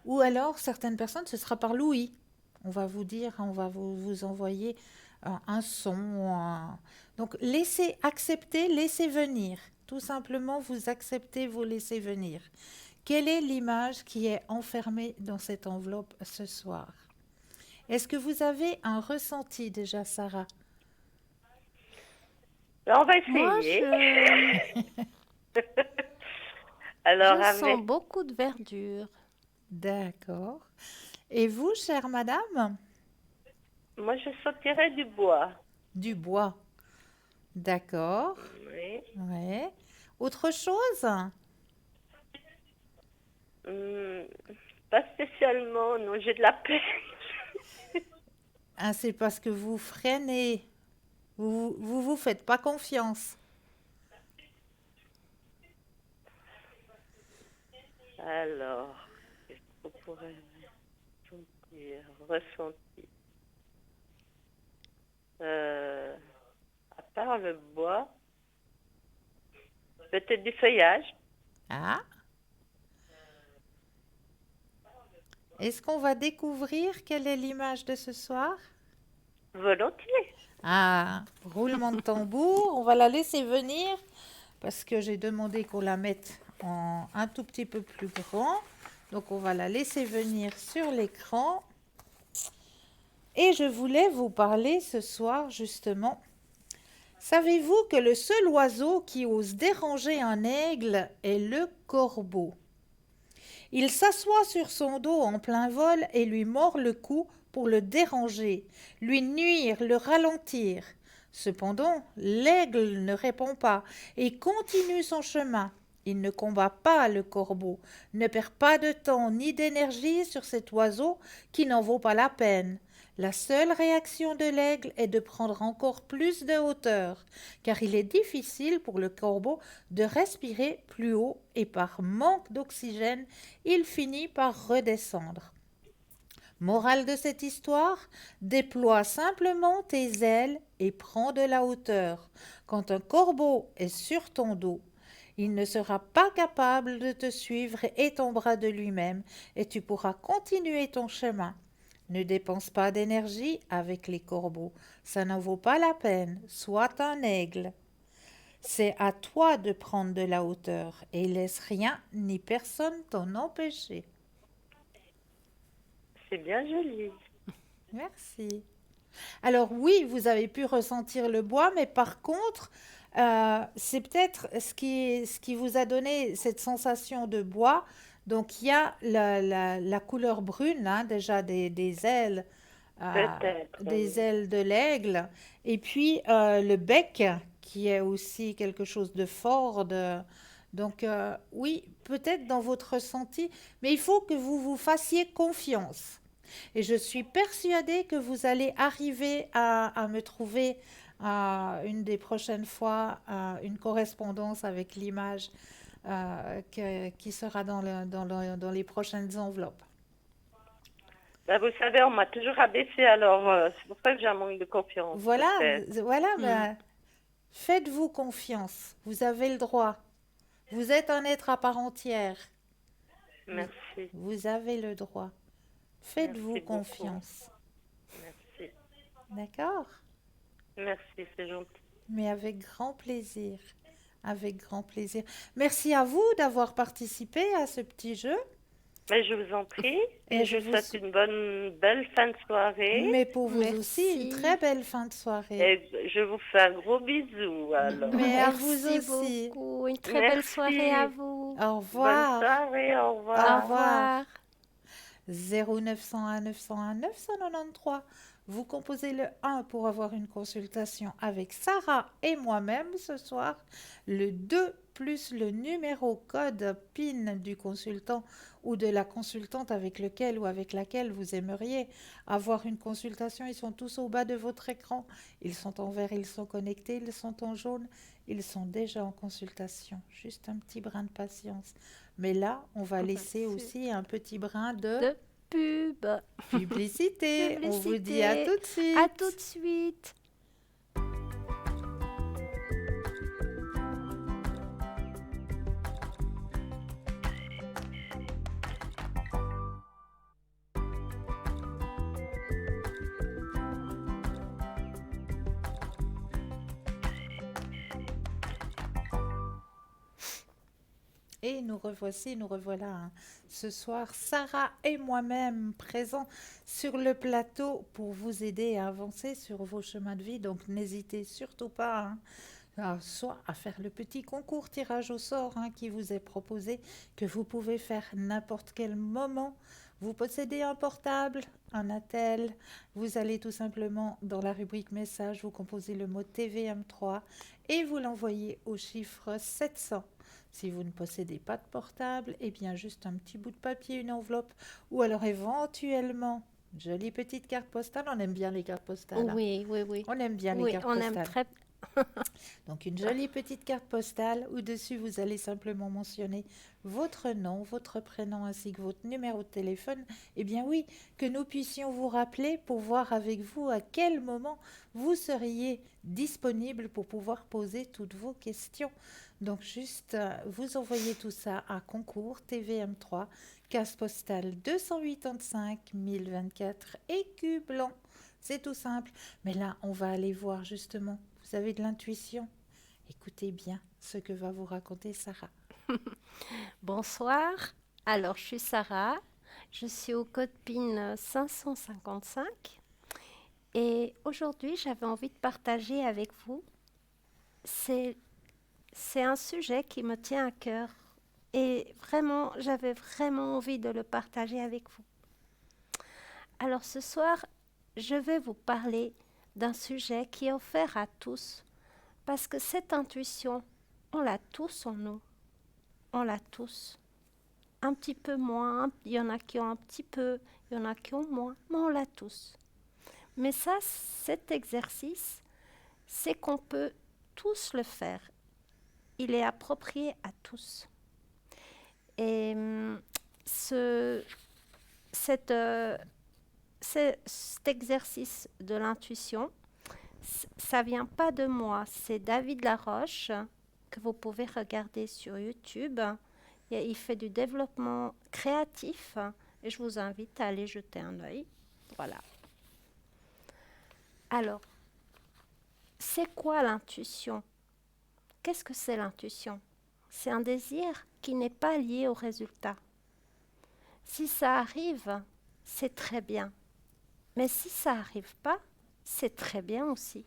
Ou alors, certaines personnes, ce sera par l'ouïe. On va vous dire, on va vous envoyer un son. Donc, laissez accepter, laissez venir. Tout simplement, vous acceptez, vous laissez venir. Quelle est l'image qui est enfermée dans cette enveloppe ce soir? Est-ce que vous avez un ressenti déjà, Sarah? Alors, on va Moi, essayer. je, Alors, je sens avec... beaucoup de verdure. D'accord. Et vous, chère madame? Moi, je sortirais du bois. Du bois. D'accord. Oui. Ouais. Autre chose? Hmm, pas spécialement, non, j'ai de la peine. Ah, c'est parce que vous freinez. Vous faites pas confiance. Alors, qu'est-ce qu'on pourrait sentir, ressentir? Euh, à part le bois, peut-être du feuillage. Ah, est-ce qu'on va découvrir quelle est l'image de ce soir? Volontiers. Ah, roulement de tambour. On va la laisser venir parce que j'ai demandé qu'on la mette en un tout petit peu plus grand. Donc on va la laisser venir sur l'écran. Et je voulais vous parler ce soir justement. Savez-vous que le seul oiseau qui ose déranger un aigle est le corbeau? Il s'assoit sur son dos en plein vol et lui mord le cou pour le déranger, lui nuire, le ralentir. Cependant, l'aigle ne répond pas et continue son chemin. Il ne combat pas le corbeau, ne perd pas de temps ni d'énergie sur cet oiseau qui n'en vaut pas la peine. La seule réaction de l'aigle est de prendre encore plus de hauteur, car il est difficile pour le corbeau de respirer plus haut et par manque d'oxygène, il finit par redescendre. Morale de cette histoire, déploie simplement tes ailes et prends de la hauteur. Quand un corbeau est sur ton dos, il ne sera pas capable de te suivre et tombera de lui-même et tu pourras continuer ton chemin. Ne dépense pas d'énergie avec les corbeaux, ça n'en vaut pas la peine, sois un aigle. C'est à toi de prendre de la hauteur et laisse rien ni personne t'en empêcher. C'est bien joli. Merci. Alors oui, vous avez pu ressentir le bois, mais par contre, c'est peut-être ce qui vous a donné cette sensation de bois. Donc il y a la couleur brune, hein, déjà euh, Peut-être, des oui. ailes de l'aigle, et puis le bec, qui est aussi quelque chose de fort. Donc oui, peut-être dans votre ressenti, mais il faut que vous vous fassiez confiance. Et je suis persuadée que vous allez arriver à me trouver une des prochaines fois une correspondance avec l'image qui sera dans les prochaines enveloppes. Ben, vous savez, on m'a toujours abaissé, alors c'est pour ça que j'ai un manque de confiance, Voilà, peut-être. voilà, Hmm. ben, faites-vous confiance. Vous avez le droit. Vous êtes un être à part entière. Vous, Merci. vous avez le droit. Faites-vous Merci beaucoup. confiance. Merci. D'accord? Merci, c'est gentil. Mais avec grand plaisir. Avec grand plaisir. Merci à vous d'avoir participé à ce petit jeu. Mais je vous en prie, Et et je je vous vous... souhaite une belle fin de soirée. Mais pour vous aussi, une très Merci. belle fin de soirée. Et je vous fais un gros bisou, alors. Mais à vous Merci aussi. beaucoup. Une très belle soirée à Merci. vous. Au Bonne revoir. soirée, au Au Au revoir. revoir. revoir. 0901 901 993. Vous composez le 1 pour avoir une consultation avec Sarah et moi-même ce soir. Le 2 plus le numéro code PIN du consultant ou de la consultante avec lequel ou avec laquelle vous aimeriez avoir une consultation. Ils sont tous au bas de votre écran. Ils sont en vert, ils sont connectés, ils sont en jaune. Ils sont déjà en consultation. Juste un petit brin de patience. Mais là, on va laisser aussi un petit brin de De pub. publicité. On vous dit à Publicité. tout de À tout suite. de suite. Et nous revoici, nous revoilà hein, ce soir, Sarah et moi-même présents sur le plateau pour vous aider à avancer sur vos chemins de vie. Donc n'hésitez surtout pas hein, soit à faire le petit concours tirage au sort qui vous est proposé, que vous pouvez faire n'importe quel moment. Vous possédez un portable, un attel, vous allez tout simplement dans la rubrique message, vous composez le mot TVM3 et vous l'envoyez au chiffre 700. Si vous ne possédez pas de portable, eh bien juste un petit bout de papier, une enveloppe, ou alors éventuellement, une jolie petite carte postale. On aime bien les cartes postales. Oui, oui, oui. On aime bien les Oui, cartes on aime postales. très... Donc une jolie petite carte postale où dessus vous allez simplement mentionner votre nom, votre prénom ainsi que votre numéro de téléphone. Eh bien oui, que nous puissions vous rappeler pour voir avec vous à quel moment vous seriez disponible pour pouvoir poser toutes vos questions. Donc juste vous envoyez tout ça à concours TVM3, case postale 285 1024 écu blanc. C'est tout simple. Mais là, on va aller voir justement. Vous avez de l'intuition. Écoutez bien ce que va vous raconter Sarah. Bonsoir. Alors, je suis Sarah. Je suis au code PIN 555. Et aujourd'hui, j'avais envie de partager avec vous. C'est un sujet qui me tient à cœur. Et vraiment, j'avais vraiment envie de le partager avec vous. Alors, ce soir, je vais vous parler d'un sujet qui est offert à tous. Parce que cette intuition, on l'a tous en nous. On l'a tous. Un petit peu moins, il y en a qui ont un petit peu, il y en a qui ont moins, mais on l'a tous. Mais ça, cet exercice, c'est qu'on peut tous le faire. Il est approprié à tous. Et cet exercice de l'intuition, ça vient pas de moi, c'est David Laroche, que vous pouvez regarder sur YouTube. Et il fait du développement créatif et je vous invite à aller jeter un œil. Voilà. Alors, c'est quoi l'intuition? Qu'est-ce que c'est l'intuition? C'est un désir qui n'est pas lié au résultat. Si ça arrive, c'est très bien. Mais si ça n'arrive pas, c'est très bien aussi.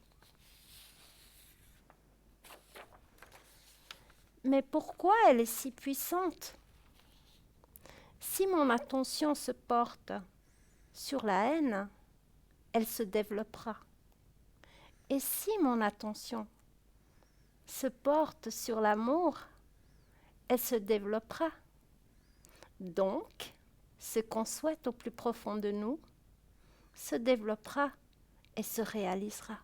Mais pourquoi elle est si puissante? Si mon attention se porte sur la haine, elle se développera. Et si mon attention se porte sur l'amour, elle se développera. Donc, ce qu'on souhaite au plus profond de nous se développera et se réalisera.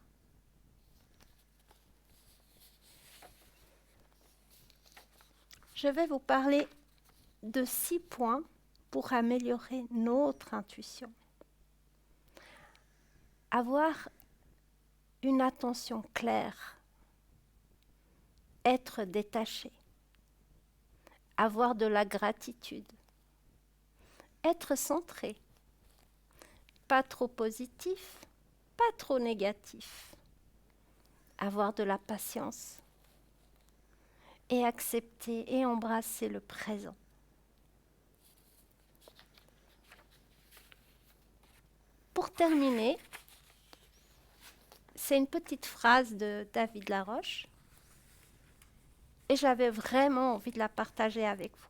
Je vais vous parler de 6 points pour améliorer notre intuition. Avoir une attention claire, être détaché, avoir de la gratitude, être centré, pas trop positif, pas trop négatif, avoir de la patience et accepter et embrasser le présent. Pour terminer, c'est une petite phrase de David Laroche et j'avais vraiment envie de la partager avec vous.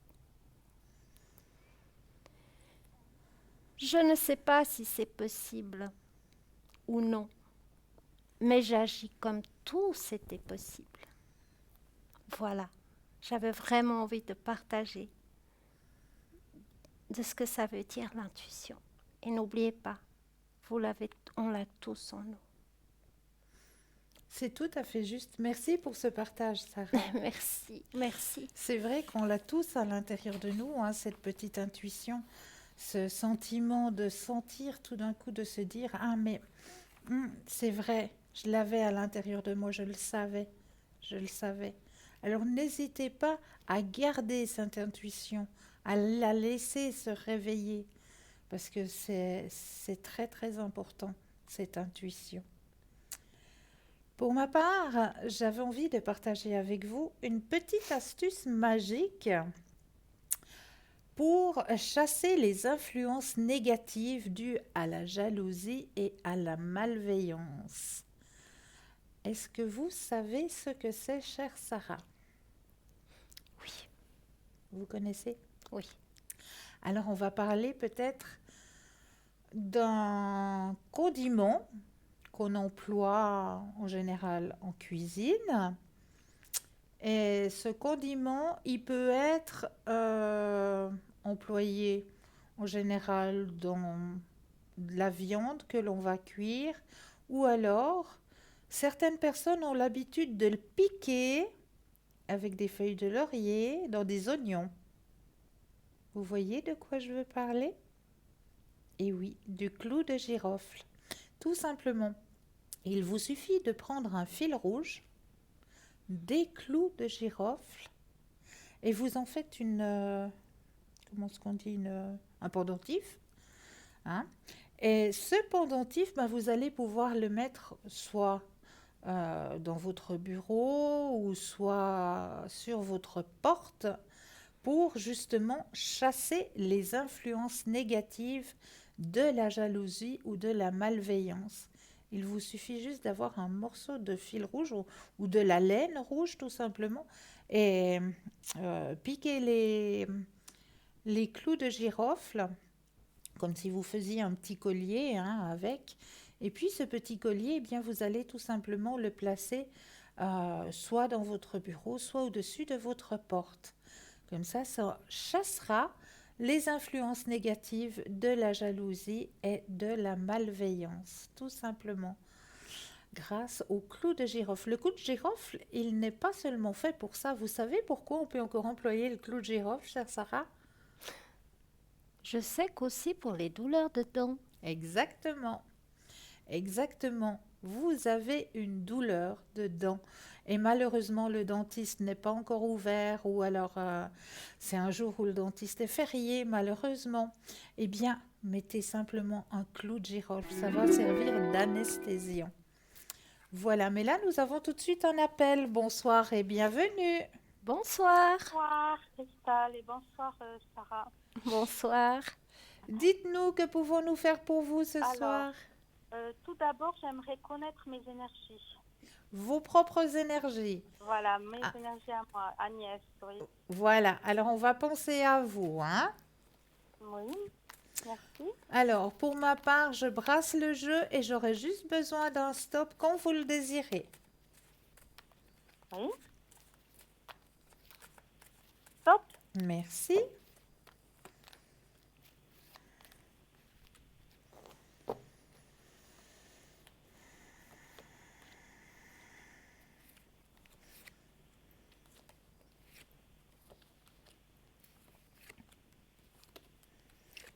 Je ne sais pas si c'est possible ou non, mais j'agis comme tout c'était possible. Voilà, j'avais vraiment envie de partager de ce que ça veut dire l'intuition. Et n'oubliez pas, on l'a tous en nous. C'est tout à fait juste. Merci pour ce partage, Sarah. Merci. C'est vrai qu'on l'a tous à l'intérieur de nous, cette petite intuition, ce sentiment de sentir tout d'un coup, de se dire « Ah, mais c'est vrai, je l'avais à l'intérieur de moi, je le savais. » Alors n'hésitez pas à garder cette intuition, à la laisser se réveiller, parce que c'est très très important, cette intuition. Pour ma part, j'avais envie de partager avec vous une petite astuce magique pour chasser les influences négatives dues à la jalousie et à la malveillance. est-ce que vous savez ce que c'est, chère Sarah? Oui, Vous connaissez? oui. Alors, on va parler peut-être d'un condiment qu'on emploie en général en cuisine. Et ce condiment, il peut être employé en général dans de la viande que l'on va cuire, ou alors certaines personnes ont l'habitude de le piquer avec des feuilles de laurier dans des oignons. Vous voyez de quoi je veux parler? Et oui, du clou de girofle. Tout simplement, il vous suffit de prendre un fil rouge, des clous de girofle, et vous en faites comment est-ce qu'on dit, un pendentif, hein. Et ce pendentif, ben, vous allez pouvoir le mettre soit dans votre bureau ou soit sur votre porte pour justement chasser les influences négatives de la jalousie ou de la malveillance. Il vous suffit juste d'avoir un morceau de fil rouge ou de la laine rouge tout simplement et piquer les clous de girofle comme si vous faisiez un petit collier, hein, avec. Et puis ce petit collier, eh bien, vous allez tout simplement le placer soit dans votre bureau, soit au-dessus de votre porte. Comme ça chassera les influences négatives de la jalousie et de la malveillance, tout simplement, grâce au clou de girofle. Le clou de girofle, il n'est pas seulement fait pour ça. Vous savez pourquoi on peut encore employer le clou de girofle, chère Sarah? Je sais qu'aussi pour les douleurs de dents. Exactement, exactement. Vous avez une douleur de dents et malheureusement le dentiste n'est pas encore ouvert ou alors c'est un jour où le dentiste est férié malheureusement. Eh bien, mettez simplement un clou de girofle, ça va servir d'anesthésiant. Voilà, mais là nous avons tout de suite un appel. Bonsoir et bienvenue. Bonsoir. Bonsoir Cristal et bonsoir Sarah. Bonsoir. Dites-nous, que pouvons-nous faire pour vous ce Alors, soir? Tout d'abord, j'aimerais connaître mes énergies. Vos propres énergies. Voilà, mes Ah. énergies à moi, Agnès, oui. Voilà, alors on va penser à vous, hein? Oui, merci. Alors, pour ma part, je brasse le jeu et j'aurai juste besoin d'un stop quand vous le désirez. Oui. Stop. Merci.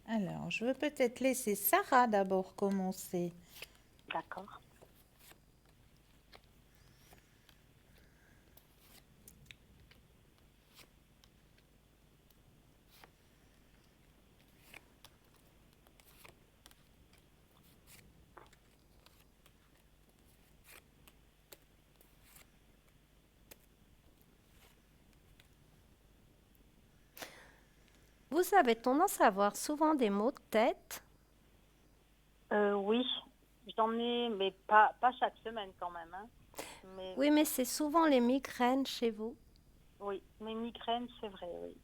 Alors, je veux peut-être laisser Sarah d'abord commencer. D'accord. Vous avez tendance à avoir souvent des maux de tête. Oui, j'en ai, mais pas chaque semaine quand même. Hein. Mais Oui, mais c'est souvent les migraines chez vous. oui, mes migraines, c'est vrai, oui.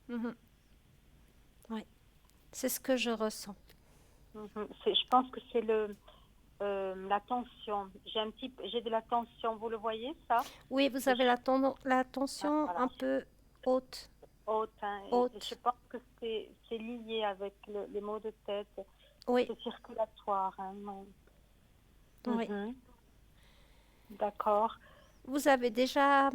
Mhm. Oui, c'est ce que je ressens. Je pense que c'est la tension. J'ai de la tension, vous le voyez ça? Oui, vous avez la tension voilà. un peu haute. Haute, hein, Haute. et je pense que c'est lié avec les maux de tête. Oui, C'est circulatoire, hein, non. oui. D'accord. Vous avez déjà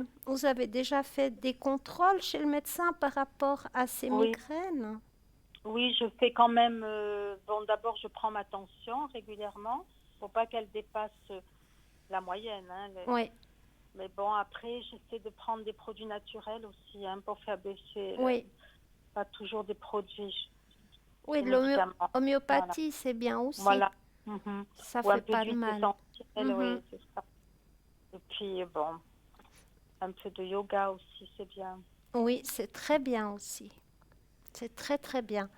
fait des contrôles chez le médecin par rapport à ces Oui. migraines? Oui, je fais quand même. Bon, d'abord, je prends ma tension régulièrement. Faut pas qu'elle dépasse la moyenne. Hein, Oui, mais bon, après, j'essaie de prendre des produits naturels aussi, hein, pour faire baisser. oui. Pas toujours des produits. Oui, des de médicaments. l'homéopathie, c'est bien aussi. Voilà. Ça Ou un fait peu pas de d'huile mal. essentielle, oui, c'est ça. Et puis, bon, un peu de yoga aussi, c'est bien. Oui, c'est très bien aussi. C'est très très bien.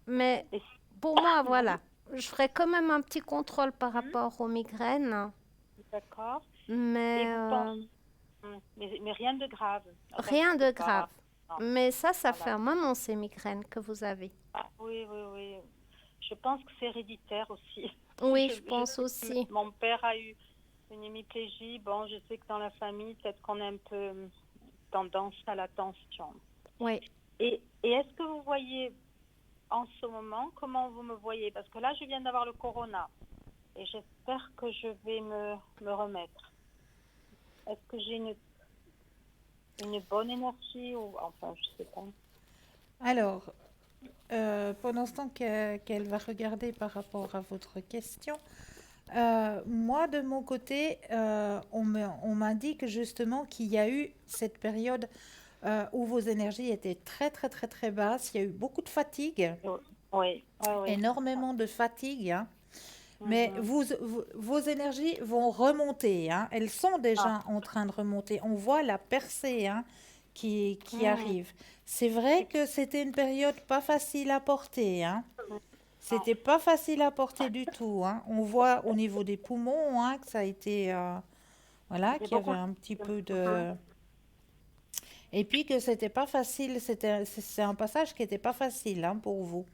Mais Et- pour moi, voilà, je ferai quand même un petit contrôle par rapport aux migraines. D'accord. Mais Et vous pensez, mais rien de grave. Enfin, rien de c'est pas, grave. non, Mais ça fait voilà. un moment ces migraines que vous avez. Ah, oui, oui, oui. Je pense que c'est héréditaire aussi. Oui, Je je pense sais que aussi. mon père a eu une hémiplégie. Bon, je sais que dans la famille, peut-être qu'on a un peu tendance à la tension. Oui. Et est-ce que vous voyez en ce moment, comment vous me voyez? Parce que là, je viens d'avoir le corona et j'espère que je vais me remettre. Est-ce que j'ai une bonne énergie ou enfin, je sais pas. Alors, pendant ce temps qu'elle va regarder par rapport à votre question, moi, de mon côté, on m'indique justement qu'il y a eu cette période où vos énergies étaient très, très, très, très basses. Il y a eu beaucoup de fatigue, Oui, oui, oui. énormément de fatigue, hein. Mais Mhm. vos énergies vont remonter, hein. Elles sont Ah, déjà en train de remonter. On voit la percée, hein, qui mhm. arrive. C'est vrai que c'était une période pas facile à porter, hein. Non, C'était pas facile à porter du tout, hein. On voit au niveau des poumons, hein, que ça a été, voilà, j'ai qu'il y avait beaucoup. un petit peu Mhm. de... Et puis que c'était pas facile, c'est un passage qui était pas facile, hein, pour vous.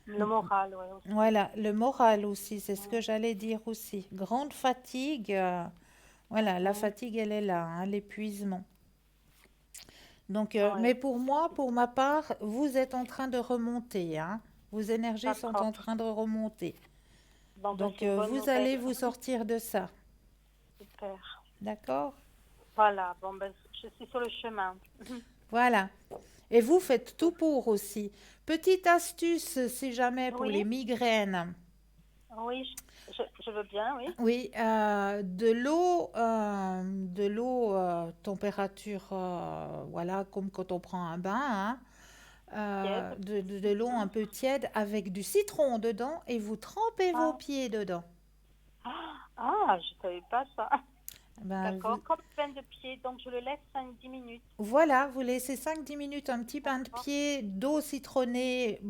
Le moral, oui, aussi. Voilà, le moral aussi, c'est ce que j'allais dire aussi. Grande fatigue, voilà, la Mhm. fatigue, elle est là, hein, l'épuisement. Donc, Oui, mais pour moi, pour ma part, vous êtes en train de remonter, hein. Vos énergies sont d'accord. en train de remonter. Bon, ben, Donc, c'est une bonne vous nouvelle. allez vous sortir de ça, Super. d'accord? Voilà, bon, ben, je suis sur le chemin. Voilà. Et vous faites tout pour aussi. Petite astuce, si jamais pour Oui, les migraines. oui, je veux bien, oui. Oui, de l'eau température, voilà, comme quand on prend un bain, hein, Tiède. de l'eau un Mhm. peu tiède avec du citron dedans et vous trempez vos Ah, pieds dedans. je savais pas ça. Ben, D'accord. Comme bain de pied, donc je le laisse 5-10 minutes. voilà, vous laissez 5-10 minutes un petit bain de D'accord. pied d'eau citronnée,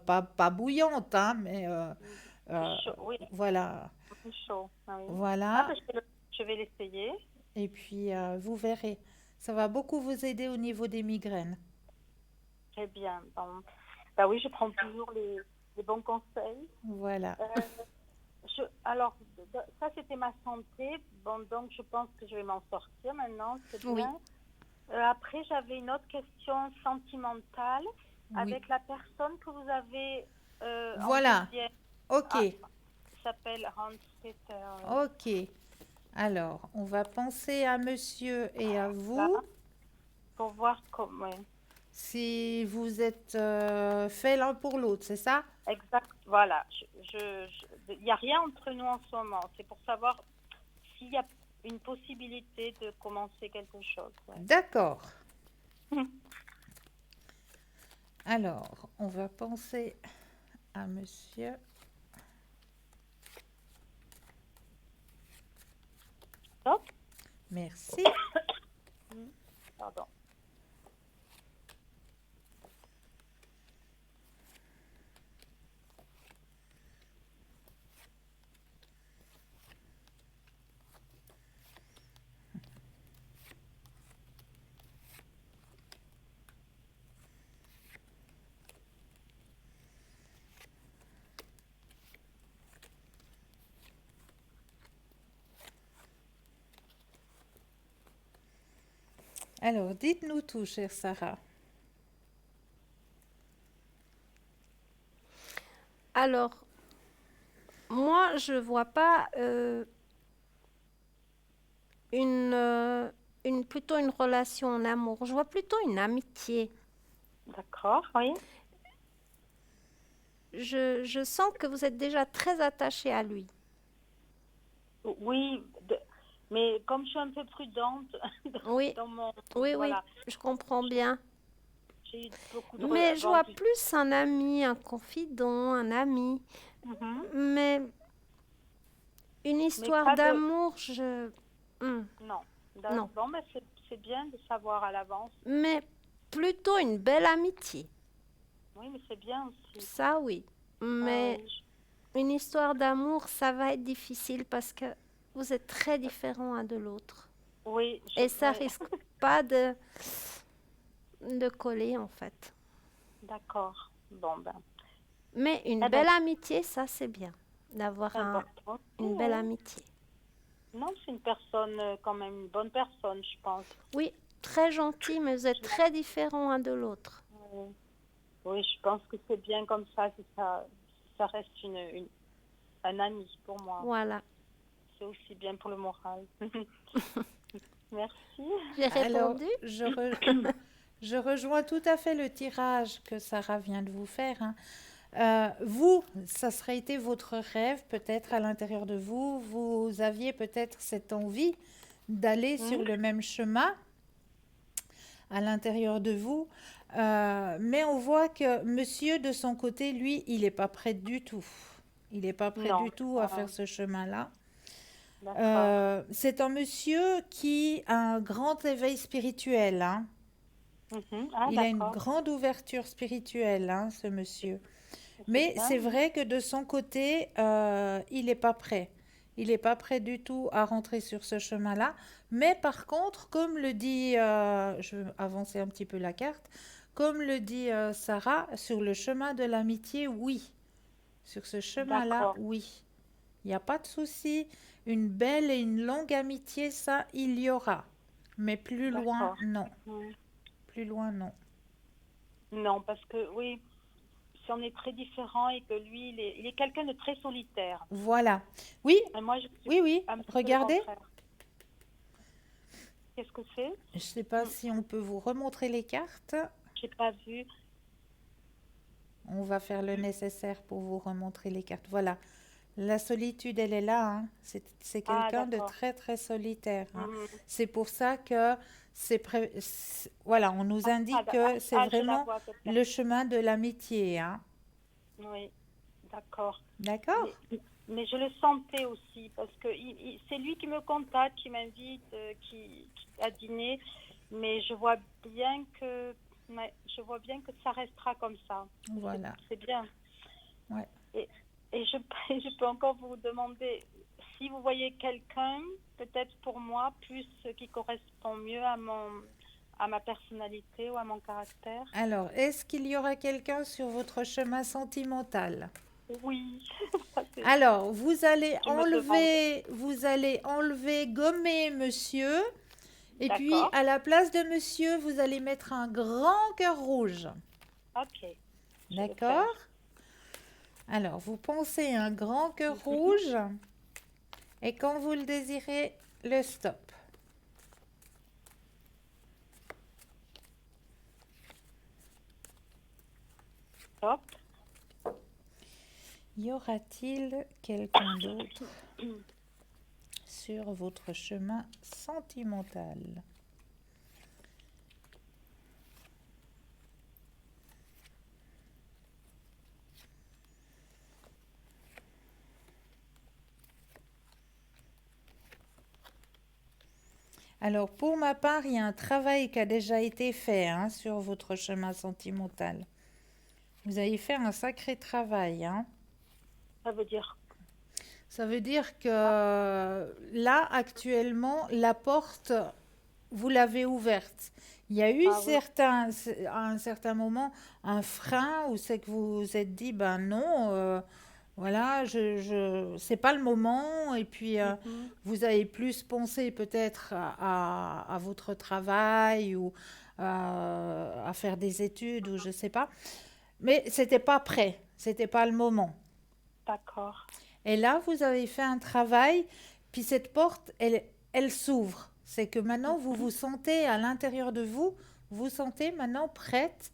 pas bouillante, hein, mais euh, Chaud, oui, voilà, chaud. Ah, oui. Ah, voilà. ben, je vais l'essayer. Et puis vous verrez, ça va beaucoup vous aider au niveau des migraines. Très bien. Bon. Bah oui, je prends toujours les bons conseils. Voilà. Euh, alors, ça c'était ma santé. Bon, donc je pense que je vais m'en sortir maintenant, c'est Oui. bien. Après, j'avais une autre question sentimentale Oui. avec la personne que vous avez en Voilà. deuxième. Ok. Ah, il s'appelle Hans Peter. Oui. Ok. Alors, on va penser à monsieur et à Là, vous. pour voir comment. Oui. Si vous êtes fait l'un pour l'autre, c'est ça? Exact. Voilà. Il n'y a rien entre nous en ce moment. C'est pour savoir s'il y a une possibilité de commencer quelque chose. Ouais. D'accord. Alors, on va penser à monsieur. Stop. Merci. Pardon. Alors, dites-nous tout, chère Sarah. Alors, moi, je vois pas une, plutôt une relation en amour. Je vois plutôt une amitié. D'accord. Oui. Je sens que vous êtes déjà très attaché à lui. Oui. Mais comme je suis un peu prudente Oui, dans mon. oui, oui, Voilà. je comprends bien. J'ai eu beaucoup de. Mais je Bon, vois plus un ami, un confident, un ami. mhm. Mais une Mais histoire pas de. d'amour, Non. non. Bon, mais c'est bien de savoir à l'avance. Mais plutôt une belle amitié. Oui, mais c'est bien aussi. Ça, oui. Ah Mais oui. une histoire d'amour, ça va être difficile parce que vous êtes très différents un de l'autre. Oui, Et ça ouais, risque pas de coller en fait. d'accord. Bon, ben, Mais une eh ben, belle amitié, ça c'est bien. D'avoir c'est important aussi, une belle hein. amitié. Non, c'est une personne, quand même, une bonne personne, je pense. Oui, très gentil, mais vous êtes très différents un de l'autre. Oui, oui, je pense que c'est bien comme ça, ça reste un ami pour moi. Voilà. C'est aussi bien pour le moral. Merci. J'ai Alors, répondu? je rejoins tout à fait le tirage que Sarah vient de vous faire, hein. Vous, ça serait été votre rêve peut-être à l'intérieur de vous. Vous aviez peut-être cette envie d'aller sur Hmm, le même chemin à l'intérieur de vous. Mais on voit que monsieur, de son côté, lui, il n'est pas prêt du tout. Il n'est pas prêt non. du tout à faire ce chemin-là. D'accord. C'est un monsieur qui a un grand éveil spirituel, hein. Mhm. Ah, Il a une d'accord. grande ouverture spirituelle, hein, ce monsieur. C'est Mais bien. c'est vrai que de son côté, il n'est pas prêt. Il n'est pas prêt du tout à rentrer sur ce chemin-là. Mais par contre, comme le dit, je vais avancer un petit peu la carte, comme le dit Sarah, sur le chemin de l'amitié, oui. Sur ce chemin-là, D'accord. oui. Il n'y a pas de souci. Une belle et une longue amitié, ça, il y aura. Mais plus loin, D'accord. non. Hmm. Plus loin, non. Non, parce que oui, si on est très différents et que lui, il est quelqu'un de très solitaire. Voilà. Oui, Et moi, je suis oui, oui. un petit peu le Regardez. contraire. Qu'est-ce que c'est? Je ne sais pas Hmm. si on peut vous remontrer les cartes. J'ai pas vu. On va faire le nécessaire pour vous remontrer les cartes. Voilà. La solitude, elle est là, hein. C'est Ah, quelqu'un de d'accord. très, très solitaire, hein. Mhm. C'est pour ça que voilà, on nous indique que c'est Je la vraiment vois peut-être. le chemin de l'amitié, hein. Oui, d'accord. D'accord? Mais je le sentais aussi parce que c'est lui qui me contacte, qui m'invite, à dîner. Mais je vois bien que ça restera comme ça. Voilà. C'est bien. Ouais. Et je peux encore vous demander si vous voyez quelqu'un, peut-être pour moi, plus qui correspond mieux à ma personnalité ou à mon caractère. Alors, est-ce qu'il y aura quelqu'un sur votre chemin sentimental? Oui, ça, Alors, je me demande. vous allez enlever, gommer monsieur. Et puis, D'accord. à la place de monsieur, vous allez mettre un grand cœur rouge. Ok. Je vais le D'accord? faire. Alors, vous pensez un grand cœur rouge et quand vous le désirez, le stop. Hop. Y aura-t-il quelqu'un d'autre sur votre chemin sentimental? Alors, pour ma part, il y a un travail qui a déjà été fait, hein, sur votre chemin sentimental. Vous avez fait un sacré travail, hein. Ça veut dire. Ça veut dire que là, actuellement, la porte, vous l'avez ouverte. Il y a eu Ah oui. à un certain moment un frein où c'est que vous vous êtes dit, ben non, voilà, c'est pas le moment. Et puis, Mhm. vous avez plus pensé peut-être à votre travail ou à faire des études ou je sais pas. Mais c'était pas prêt, c'était pas le moment. D'accord. Et là, vous avez fait un travail, puis cette porte, elle s'ouvre. C'est que maintenant, vous vous sentez à l'intérieur de vous, vous sentez maintenant prête.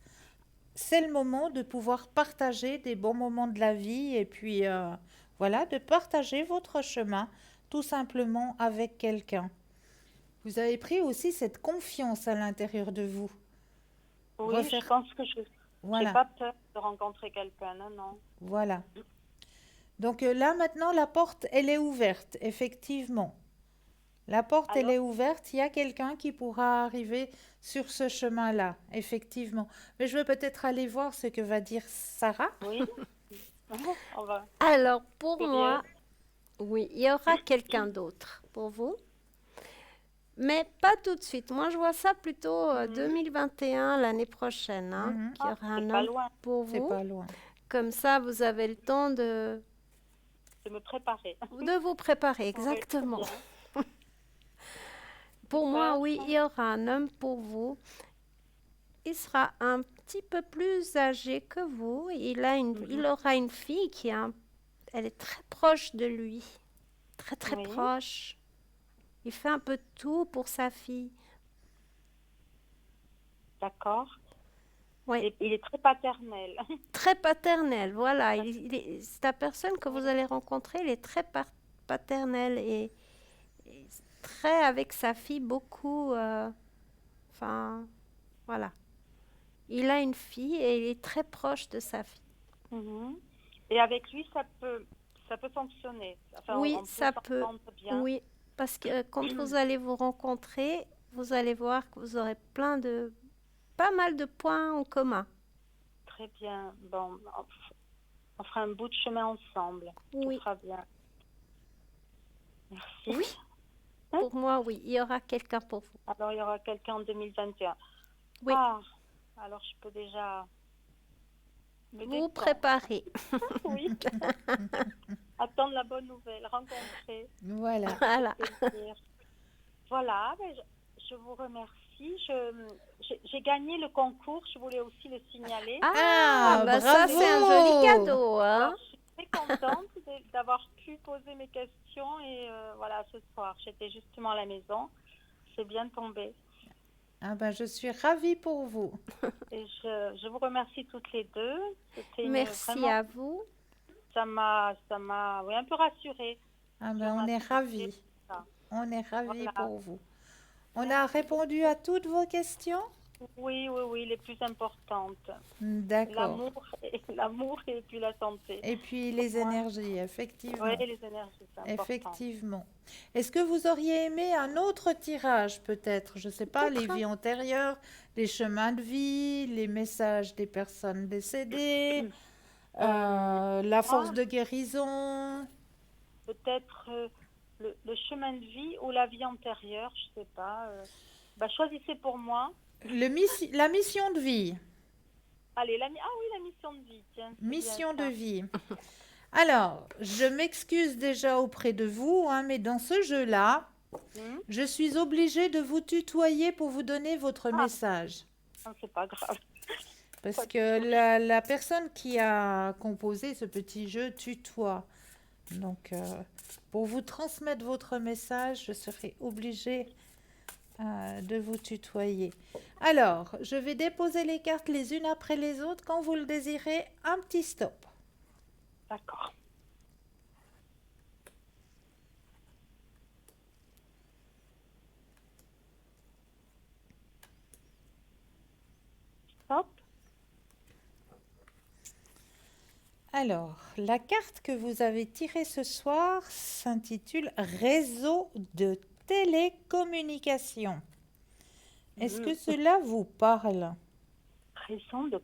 C'est le moment de pouvoir partager des bons moments de la vie et puis voilà, de partager votre chemin tout simplement avec quelqu'un. Vous avez pris aussi cette confiance à l'intérieur de vous. Oui, je Refaire, pense que j'ai voilà, pas peur de rencontrer quelqu'un. Non, non. voilà. Donc là, maintenant, la porte, elle est ouverte, effectivement. La porte, elle Alors, est ouverte. Il y a quelqu'un qui pourra arriver sur ce chemin-là, effectivement. Mais je vais peut-être aller voir ce que va dire Sarah. oui. On va. Alors, pour moi, Curieuse. Oui, il y aura quelqu'un d'autre pour vous, mais pas tout de suite. Moi, je vois ça plutôt 2021, l'année prochaine, hein, Mhm. qu'il y aura un C'est pas homme loin pour C'est vous. pas loin. Comme ça, vous avez le temps de me préparer. de vous préparer, Oui, très exactement. bien. Pour moi, Super. oui, il y aura un homme pour vous. Il sera un petit peu plus âgé que vous. Il aura une fille elle est très proche de lui, très très Oui, proche. Il fait un peu tout pour sa fille. d'accord. Oui, Et il est très paternel. très paternel. Voilà, c'est la personne que vous Oui, allez rencontrer. Il est très paternel et très avec sa fille beaucoup. Enfin, voilà. Il a une fille et il est très proche de sa fille. mhm. Et avec lui, ça peut fonctionner. Enfin, Oui, on peut ça peut. s'entendre bien. Oui, parce que quand vous allez vous rencontrer, vous allez voir que vous aurez pas mal de points en commun. Très bien. Bon, on fera un bout de chemin ensemble. Tout Oui, sera bien. Merci. oui. Pour moi, oui, il y aura quelqu'un pour vous. Alors, il y aura quelqu'un en 2021. Oui, Ah, alors je peux déjà me vous détendre. préparez. Oui. Attendre la bonne nouvelle, rencontrer, Voilà. Voilà. plaisir. Voilà, ben, je vous remercie. J'ai gagné le concours, je voulais aussi le signaler. Ah, Ah, bah ça, c'est un joli bravo! cadeau, hein. Alors, je suis très contente d'avoir pu poser mes questions et voilà, ce soir, j'étais justement à la maison. C'est bien tombé. Ah ben, je suis ravie pour vous. Et je vous remercie toutes les deux. C'était Merci vraiment, à vous. ça m'a, oui, un peu rassurée Ah sur ben, on ma est santé, ravis. tout ça. On est ravis Voilà. pour vous. On a Merci répondu à toutes vos questions? Oui, oui, oui, les plus importantes. D'accord. L'amour et puis la santé. Et puis les Moi, énergies, oui, effectivement. les énergies, c'est important. Effectivement. Est-ce que vous auriez aimé un autre tirage, peut-être? Je ne sais pas, les Peut-être. vies antérieures, les chemins de vie, les messages des personnes décédées, la Moi, force de guérison. peut-être le chemin de vie ou la vie antérieure, je sais pas. Bah, choisissez pour moi. La mission de vie. Allez, ah oui, la mission de vie, tiens, c'est bien Mission de ça. vie. Alors, je m'excuse déjà auprès de vous, hein, mais dans ce jeu-là, Hmm. je suis obligée de vous tutoyer pour vous donner votre Ah, message. non, c'est pas grave. Parce Pas de que souci. la personne qui a composé ce petit jeu tutoie. Donc, pour vous transmettre votre message, je serai obligée de vous tutoyer. Alors, je vais déposer les cartes les unes après les autres. Quand vous le désirez, un petit stop. D'accord. Hop. Alors, la carte que vous avez tirée ce soir s'intitule Réseau de télécommunication. Est-ce que cela vous parle? Raison de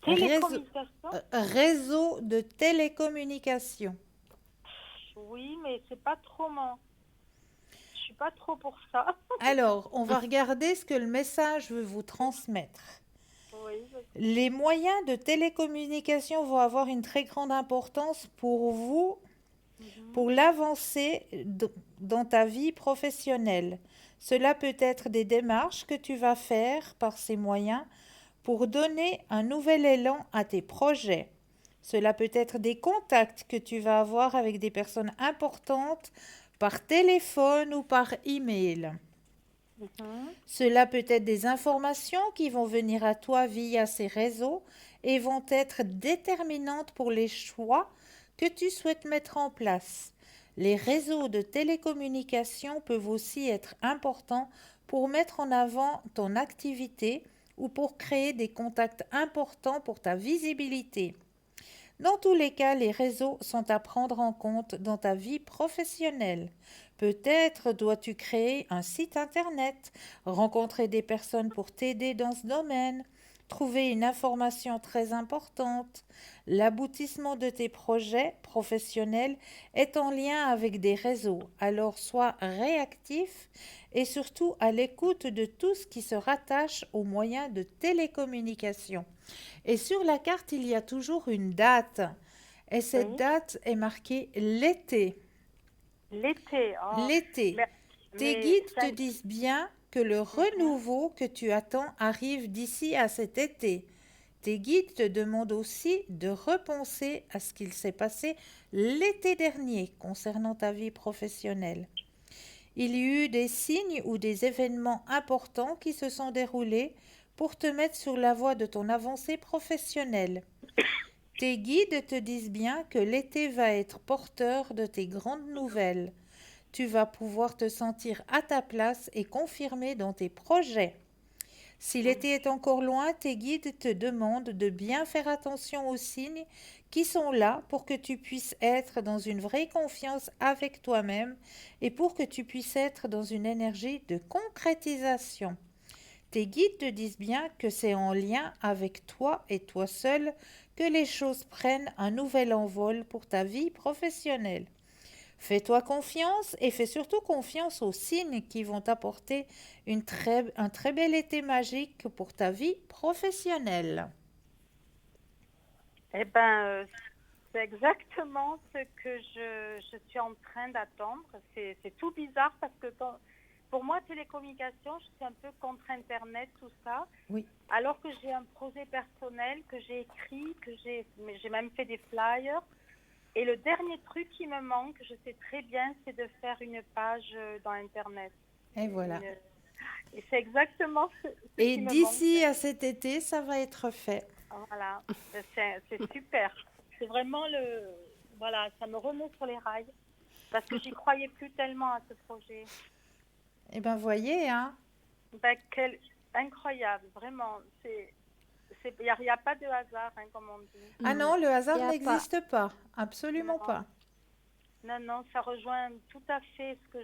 Réseau, télécommunication. réseau de télécommunication. Oui, mais c'est pas trop Je suis pas trop pour ça. Alors, on va regarder ce que le message veut vous transmettre. Oui, Les moyens de télécommunication vont avoir une très grande importance pour vous, pour l'avancée dans ta vie professionnelle. Cela peut être des démarches que tu vas faire par ces moyens pour donner un nouvel élan à tes projets. Cela peut être des contacts que tu vas avoir avec des personnes importantes par téléphone ou par email. Cela peut être des informations qui vont venir à toi via ces réseaux et vont être déterminantes pour les choix que tu souhaites mettre en place. Les réseaux de télécommunication peuvent aussi être importants pour mettre en avant ton activité ou pour créer des contacts importants pour ta visibilité. Dans tous les cas, les réseaux sont à prendre en compte dans ta vie professionnelle. Peut-être dois-tu créer un site internet, rencontrer des personnes pour t'aider dans ce domaine, trouver une information très importante. L'aboutissement de tes projets professionnels est en lien avec des réseaux, alors sois réactif et surtout à l'écoute de tout ce qui se rattache aux moyens de télécommunication. Et sur la carte, il y a toujours une date. Et cette Oui. date est marquée l'été. L'été. Oh. L'été. Mais, Tes mais guides ça... te disent bien que le renouveau que tu attends arrive d'ici à cet été. Tes guides te demandent aussi de repenser à ce qu'il s'est passé l'été dernier concernant ta vie professionnelle. Il y a eu des signes ou des événements importants qui se sont déroulés pour te mettre sur la voie de ton avancée professionnelle. Tes guides te disent bien que l'été va être porteur de tes grandes nouvelles. Tu vas pouvoir te sentir à ta place et confirmer dans tes projets. Si l'été est encore loin, tes guides te demandent de bien faire attention aux signes qui sont là pour que tu puisses être dans une vraie confiance avec toi-même et pour que tu puisses être dans une énergie de concrétisation. Tes guides te disent bien que c'est en lien avec toi et toi seul que les choses prennent un nouvel envol pour ta vie professionnelle. Fais-toi confiance et fais surtout confiance aux signes qui vont t'apporter un très bel été magique pour ta vie professionnelle. Eh ben, c'est exactement ce que je suis en train d'attendre. C'est tout bizarre parce que pour moi, télécommunication, je suis un peu contre Internet, tout ça. Oui. Alors que j'ai un projet personnel que j'ai écrit, mais j'ai même fait des flyers. Et le dernier truc qui me manque, je sais très bien, c'est de faire une page dans Internet. Et voilà. Et c'est exactement ce Et qui me d'ici manque. à cet été, ça va être fait. Voilà, c'est super. C'est vraiment voilà, ça me remet sur les rails parce que j'y croyais plus tellement à ce projet. Eh bien, voyez, hein. Ben, incroyable, vraiment. Il n'y a pas de hasard, hein, comme on dit. Ah non, le hasard y a pas. n'existe pas. Absolument Non. pas. Non, ça rejoint tout à fait ce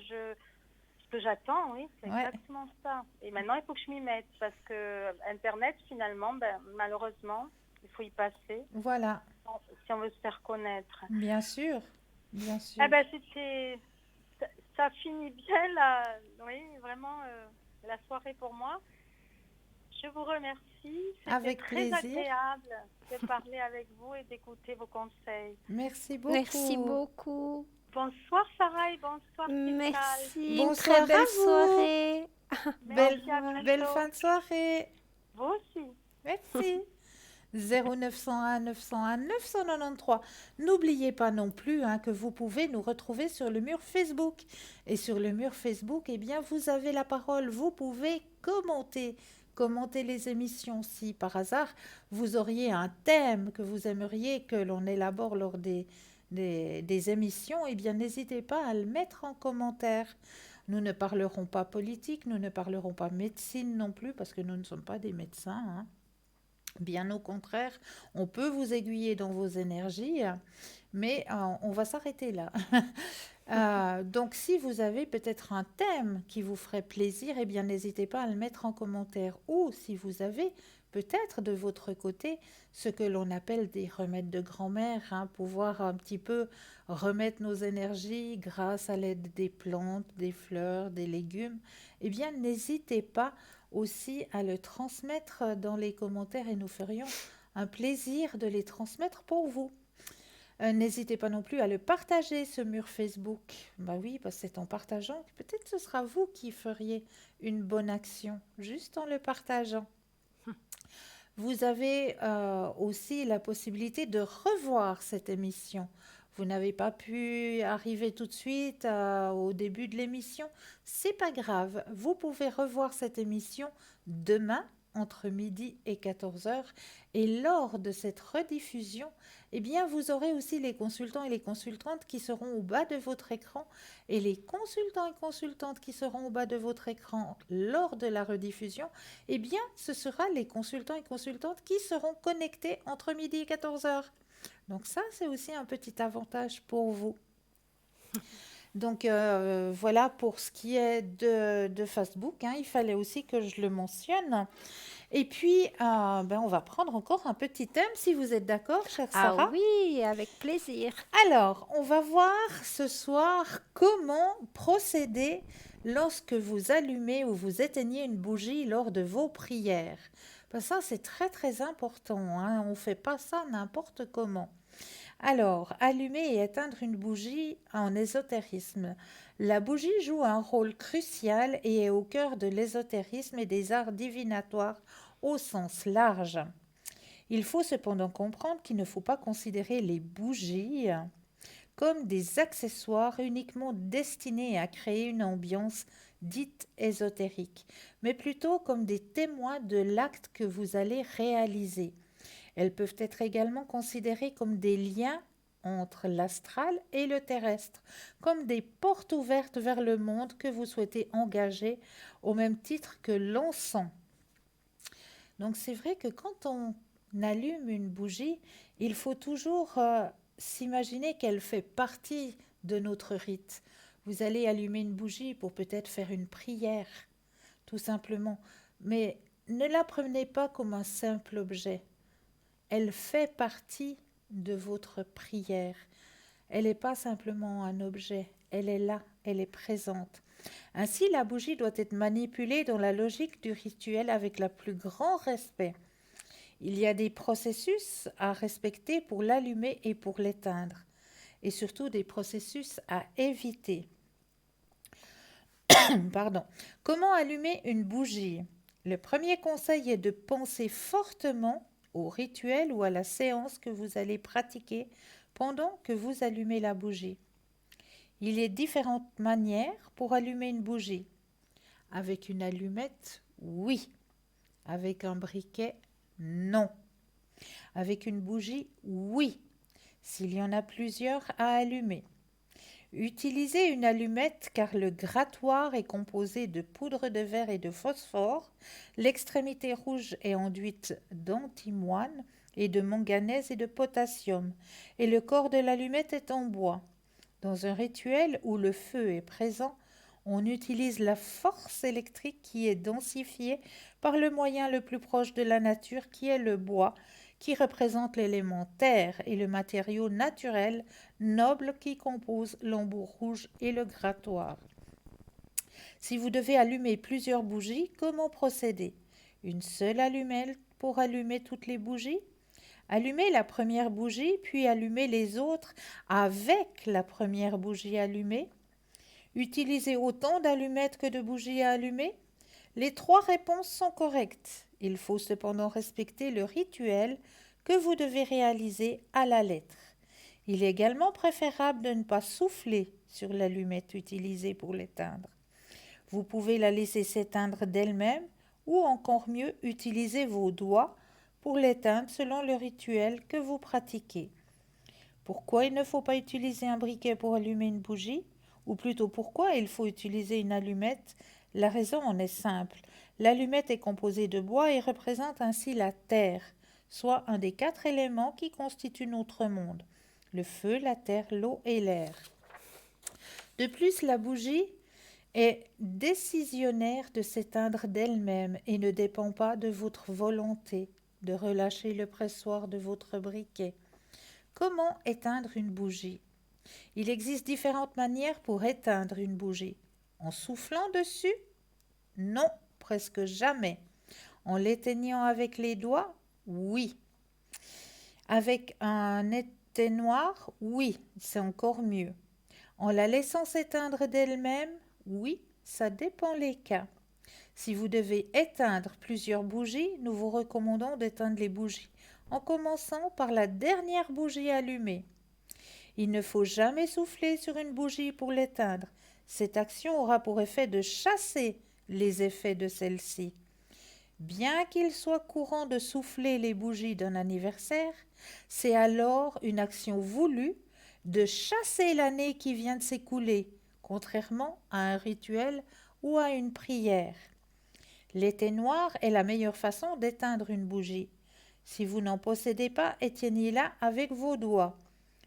que j'attends, oui, c'est Ouais. exactement ça. Et maintenant, il faut que je m'y mette parce que Internet, finalement, malheureusement, il faut y passer Voilà. si on veut se faire connaître. Bien sûr. Bien sûr. Eh ben, ça finit bien oui, vraiment la soirée pour moi. Je vous remercie. C'était Avec très plaisir. agréable de parler avec vous et d'écouter vos conseils. Merci beaucoup. Merci beaucoup. Bonsoir Sarah et bonsoir Pascal. Merci. Une Bonsoir très à belle vous. soirée. Merci, à bientôt. Belle fin de soirée. Vous aussi. Merci. 0901 901 993. N'oubliez pas non plus que vous pouvez nous retrouver sur le mur Facebook. Et sur le mur Facebook, eh bien, vous avez la parole. Vous pouvez commenter. Commentez les émissions. Si par hasard, vous auriez un thème que vous aimeriez que l'on élabore lors des émissions, eh bien, n'hésitez pas à le mettre en commentaire. Nous ne parlerons pas politique, nous ne parlerons pas médecine non plus, parce que nous ne sommes pas des médecins, hein. Bien au contraire, on peut vous aiguiller dans vos énergies, mais on va s'arrêter là. Donc, si vous avez peut-être un thème qui vous ferait plaisir, eh bien, n'hésitez pas à le mettre en commentaire. Ou si vous avez peut-être de votre côté ce que l'on appelle des remèdes de grand-mère, pouvoir un petit peu remettre nos énergies grâce à l'aide des plantes, des fleurs, des légumes, eh bien, n'hésitez pas aussi à le transmettre dans les commentaires et nous ferions un plaisir de les transmettre pour vous. N'hésitez pas non plus à le partager, ce mur Facebook. Bah oui, parce que c'est en partageant que peut-être ce sera vous qui feriez une bonne action, juste en le partageant. Vous avez aussi la possibilité de revoir cette émission. Vous n'avez pas pu arriver tout de suite au début de l'émission. C'est pas grave. Vous pouvez revoir cette émission demain entre midi et 14h. Et lors de cette rediffusion, eh bien, vous aurez aussi les consultants et les consultantes qui seront au bas de votre écran. Et les consultants et consultantes qui seront au bas de votre écran lors de la rediffusion, eh bien, ce sera les consultants et consultantes qui seront connectés entre midi et 14h. Donc ça, c'est aussi un petit avantage pour vous. Donc voilà pour ce qui est de Facebook, hein, il fallait aussi que je le mentionne. Et puis, on va prendre encore un petit thème, si vous êtes d'accord, chère Ah Sarah. oui, avec plaisir. Alors, on va voir ce soir comment procéder lorsque vous allumez ou vous éteignez une bougie lors de vos prières. Ça, c'est très très important, hein. On ne fait pas ça n'importe comment. Alors, allumer et éteindre une bougie en ésotérisme. La bougie joue un rôle crucial et est au cœur de l'ésotérisme et des arts divinatoires au sens large. Il faut cependant comprendre qu'il ne faut pas considérer les bougies comme des accessoires uniquement destinés à créer une ambiance dite ésotérique, mais plutôt comme des témoins de l'acte que vous allez réaliser. Elles peuvent être également considérées comme des liens entre l'astral et le terrestre, comme des portes ouvertes vers le monde que vous souhaitez engager au même titre que l'encens. Donc c'est vrai que quand on allume une bougie, il faut toujours s'imaginer qu'elle fait partie de notre rite. Vous allez allumer une bougie pour peut-être faire une prière, tout simplement, mais ne la prenez pas comme un simple objet. Elle fait partie de votre prière. Elle n'est pas simplement un objet, elle est là, elle est présente. Ainsi, la bougie doit être manipulée dans la logique du rituel avec le plus grand respect. Il y a des processus à respecter pour l'allumer et pour l'éteindre, et surtout des processus à éviter. Pardon. Comment allumer une bougie? Le premier conseil est de penser fortement au rituel ou à la séance que vous allez pratiquer pendant que vous allumez la bougie. Il y a différentes manières pour allumer une bougie. Avec une allumette, oui. Avec un briquet, non. Avec une bougie, oui. S'il y en a plusieurs à allumer. Utilisez une allumette car le grattoir est composé de poudre de verre et de phosphore. L'extrémité rouge est enduite d'antimoine et de manganèse et de potassium. Et le corps de l'allumette est en bois. Dans un rituel où le feu est présent, on utilise la force électrique qui est densifiée par le moyen le plus proche de la nature qui est le bois, qui représente l'élément terre et le matériau naturel noble qui compose l'embout rouge et le grattoir. Si vous devez allumer plusieurs bougies, comment procéder? Une seule allumette pour allumer toutes les bougies? Allumez la première bougie, puis allumez les autres avec la première bougie allumée. Utilisez autant d'allumettes que de bougies à allumer? Les trois réponses sont correctes. Il faut cependant respecter le rituel que vous devez réaliser à la lettre. Il est également préférable de ne pas souffler sur l'allumette utilisée pour l'éteindre. Vous pouvez la laisser s'éteindre d'elle-même ou encore mieux utiliser vos doigts pour l'éteindre selon le rituel que vous pratiquez. Pourquoi il ne faut pas utiliser un briquet pour allumer une bougie? Ou plutôt pourquoi il faut utiliser une allumette? La raison en est simple. L'allumette est composée de bois et représente ainsi la terre, soit un des 4 éléments qui constituent notre monde: le feu, la terre, l'eau et l'air. De plus, la bougie est décisionnaire de s'éteindre d'elle-même et ne dépend pas de votre volonté de relâcher le pressoir de votre briquet. Comment éteindre une bougie? Il existe différentes manières pour éteindre une bougie. En soufflant dessus? Non, presque jamais. En l'éteignant avec les doigts? Oui. Avec un éteignoir? Oui, c'est encore mieux. En la laissant s'éteindre d'elle-même? Oui, ça dépend les cas. Si vous devez éteindre plusieurs bougies, nous vous recommandons d'éteindre les bougies en commençant par la dernière bougie allumée. Il ne faut jamais souffler sur une bougie pour l'éteindre. Cette action aura pour effet de chasser les effets de celle-ci. Bien qu'il soit courant de souffler les bougies d'un anniversaire, c'est alors une action voulue de chasser l'année qui vient de s'écouler, contrairement à un rituel ou à une prière. L'éteignoir est la meilleure façon d'éteindre une bougie. Si vous n'en possédez pas, éteignez-la avec vos doigts.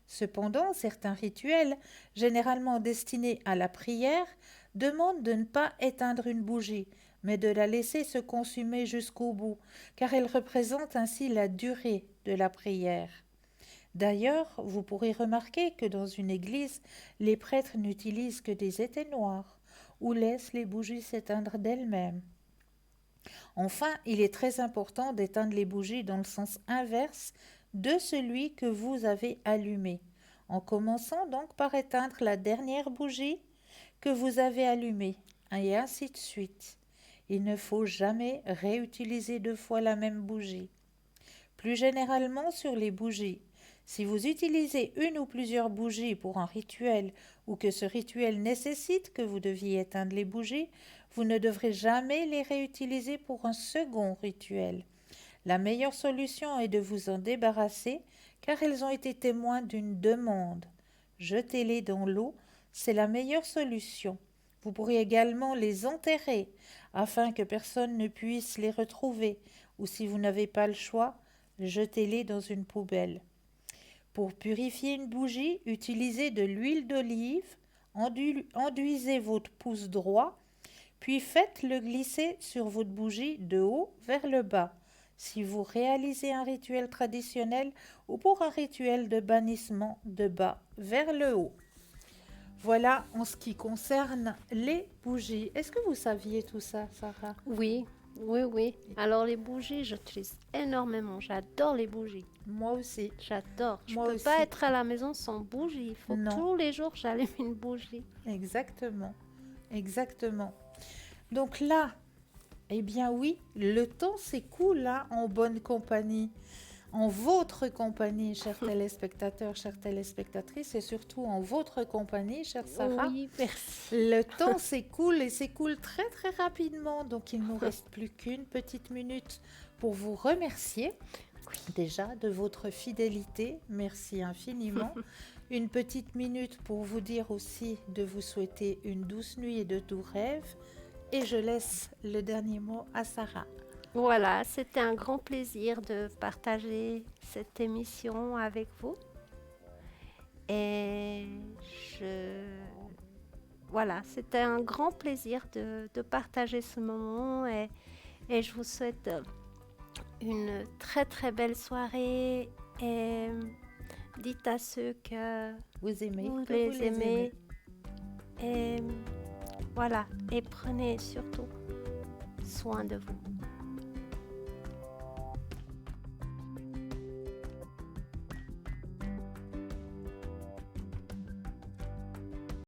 Cependant, certains rituels, généralement destinés à la prière, demandent de ne pas éteindre une bougie, mais de la laisser se consumer jusqu'au bout, car elle représente ainsi la durée de la prière. D'ailleurs, vous pourrez remarquer que dans une église, les prêtres n'utilisent que des éteignoirs ou laissent les bougies s'éteindre d'elles-mêmes. Enfin, il est très important d'éteindre les bougies dans le sens inverse de celui que vous avez allumé, en commençant donc par éteindre la dernière bougie que vous avez allumée, et ainsi de suite. Il ne faut jamais réutiliser deux fois la même bougie. Plus généralement sur les bougies, si vous utilisez une ou plusieurs bougies pour un rituel ou que ce rituel nécessite que vous deviez éteindre les bougies, vous ne devrez jamais les réutiliser pour un second rituel. La meilleure solution est de vous en débarrasser car elles ont été témoins d'une demande. Jetez-les dans l'eau, c'est la meilleure solution. Vous pourrez également les enterrer afin que personne ne puisse les retrouver ou si vous n'avez pas le choix, jetez-les dans une poubelle. Pour purifier une bougie, utilisez de l'huile d'olive, enduisez votre pouce droit, puis faites-le glisser sur votre bougie de haut vers le bas. Si vous réalisez un rituel traditionnel ou pour un rituel de bannissement de bas vers le haut. Voilà en ce qui concerne les bougies. Est-ce que vous saviez tout ça, Sarah? Oui, oui, oui. Alors les bougies, j'utilise énormément. J'adore les bougies. Moi aussi. J'adore. Je Moi peux aussi. pas être à la maison sans bougie. Il faut que Non. tous les jours j'allume une bougie. Exactement. Exactement. Donc là, eh bien oui, le temps s'écoule hein, en bonne compagnie, en votre compagnie, chers téléspectateurs, chères téléspectatrices, et surtout en votre compagnie, chère Sarah. Oui, merci. Le temps s'écoule et s'écoule très très rapidement, donc il ne nous reste plus qu'une petite minute pour vous remercier déjà de votre fidélité. Merci infiniment. Une petite minute pour vous dire aussi de vous souhaiter une douce nuit et de doux rêves. Et je laisse le dernier mot à Sarah. Voilà, c'était un grand plaisir de partager cette émission avec vous. Et voilà, c'était un grand plaisir de partager ce moment et je vous souhaite une très très belle soirée et dites à ceux que Vous aimez, vous que les vous aimez. Et voilà, et prenez surtout soin de vous.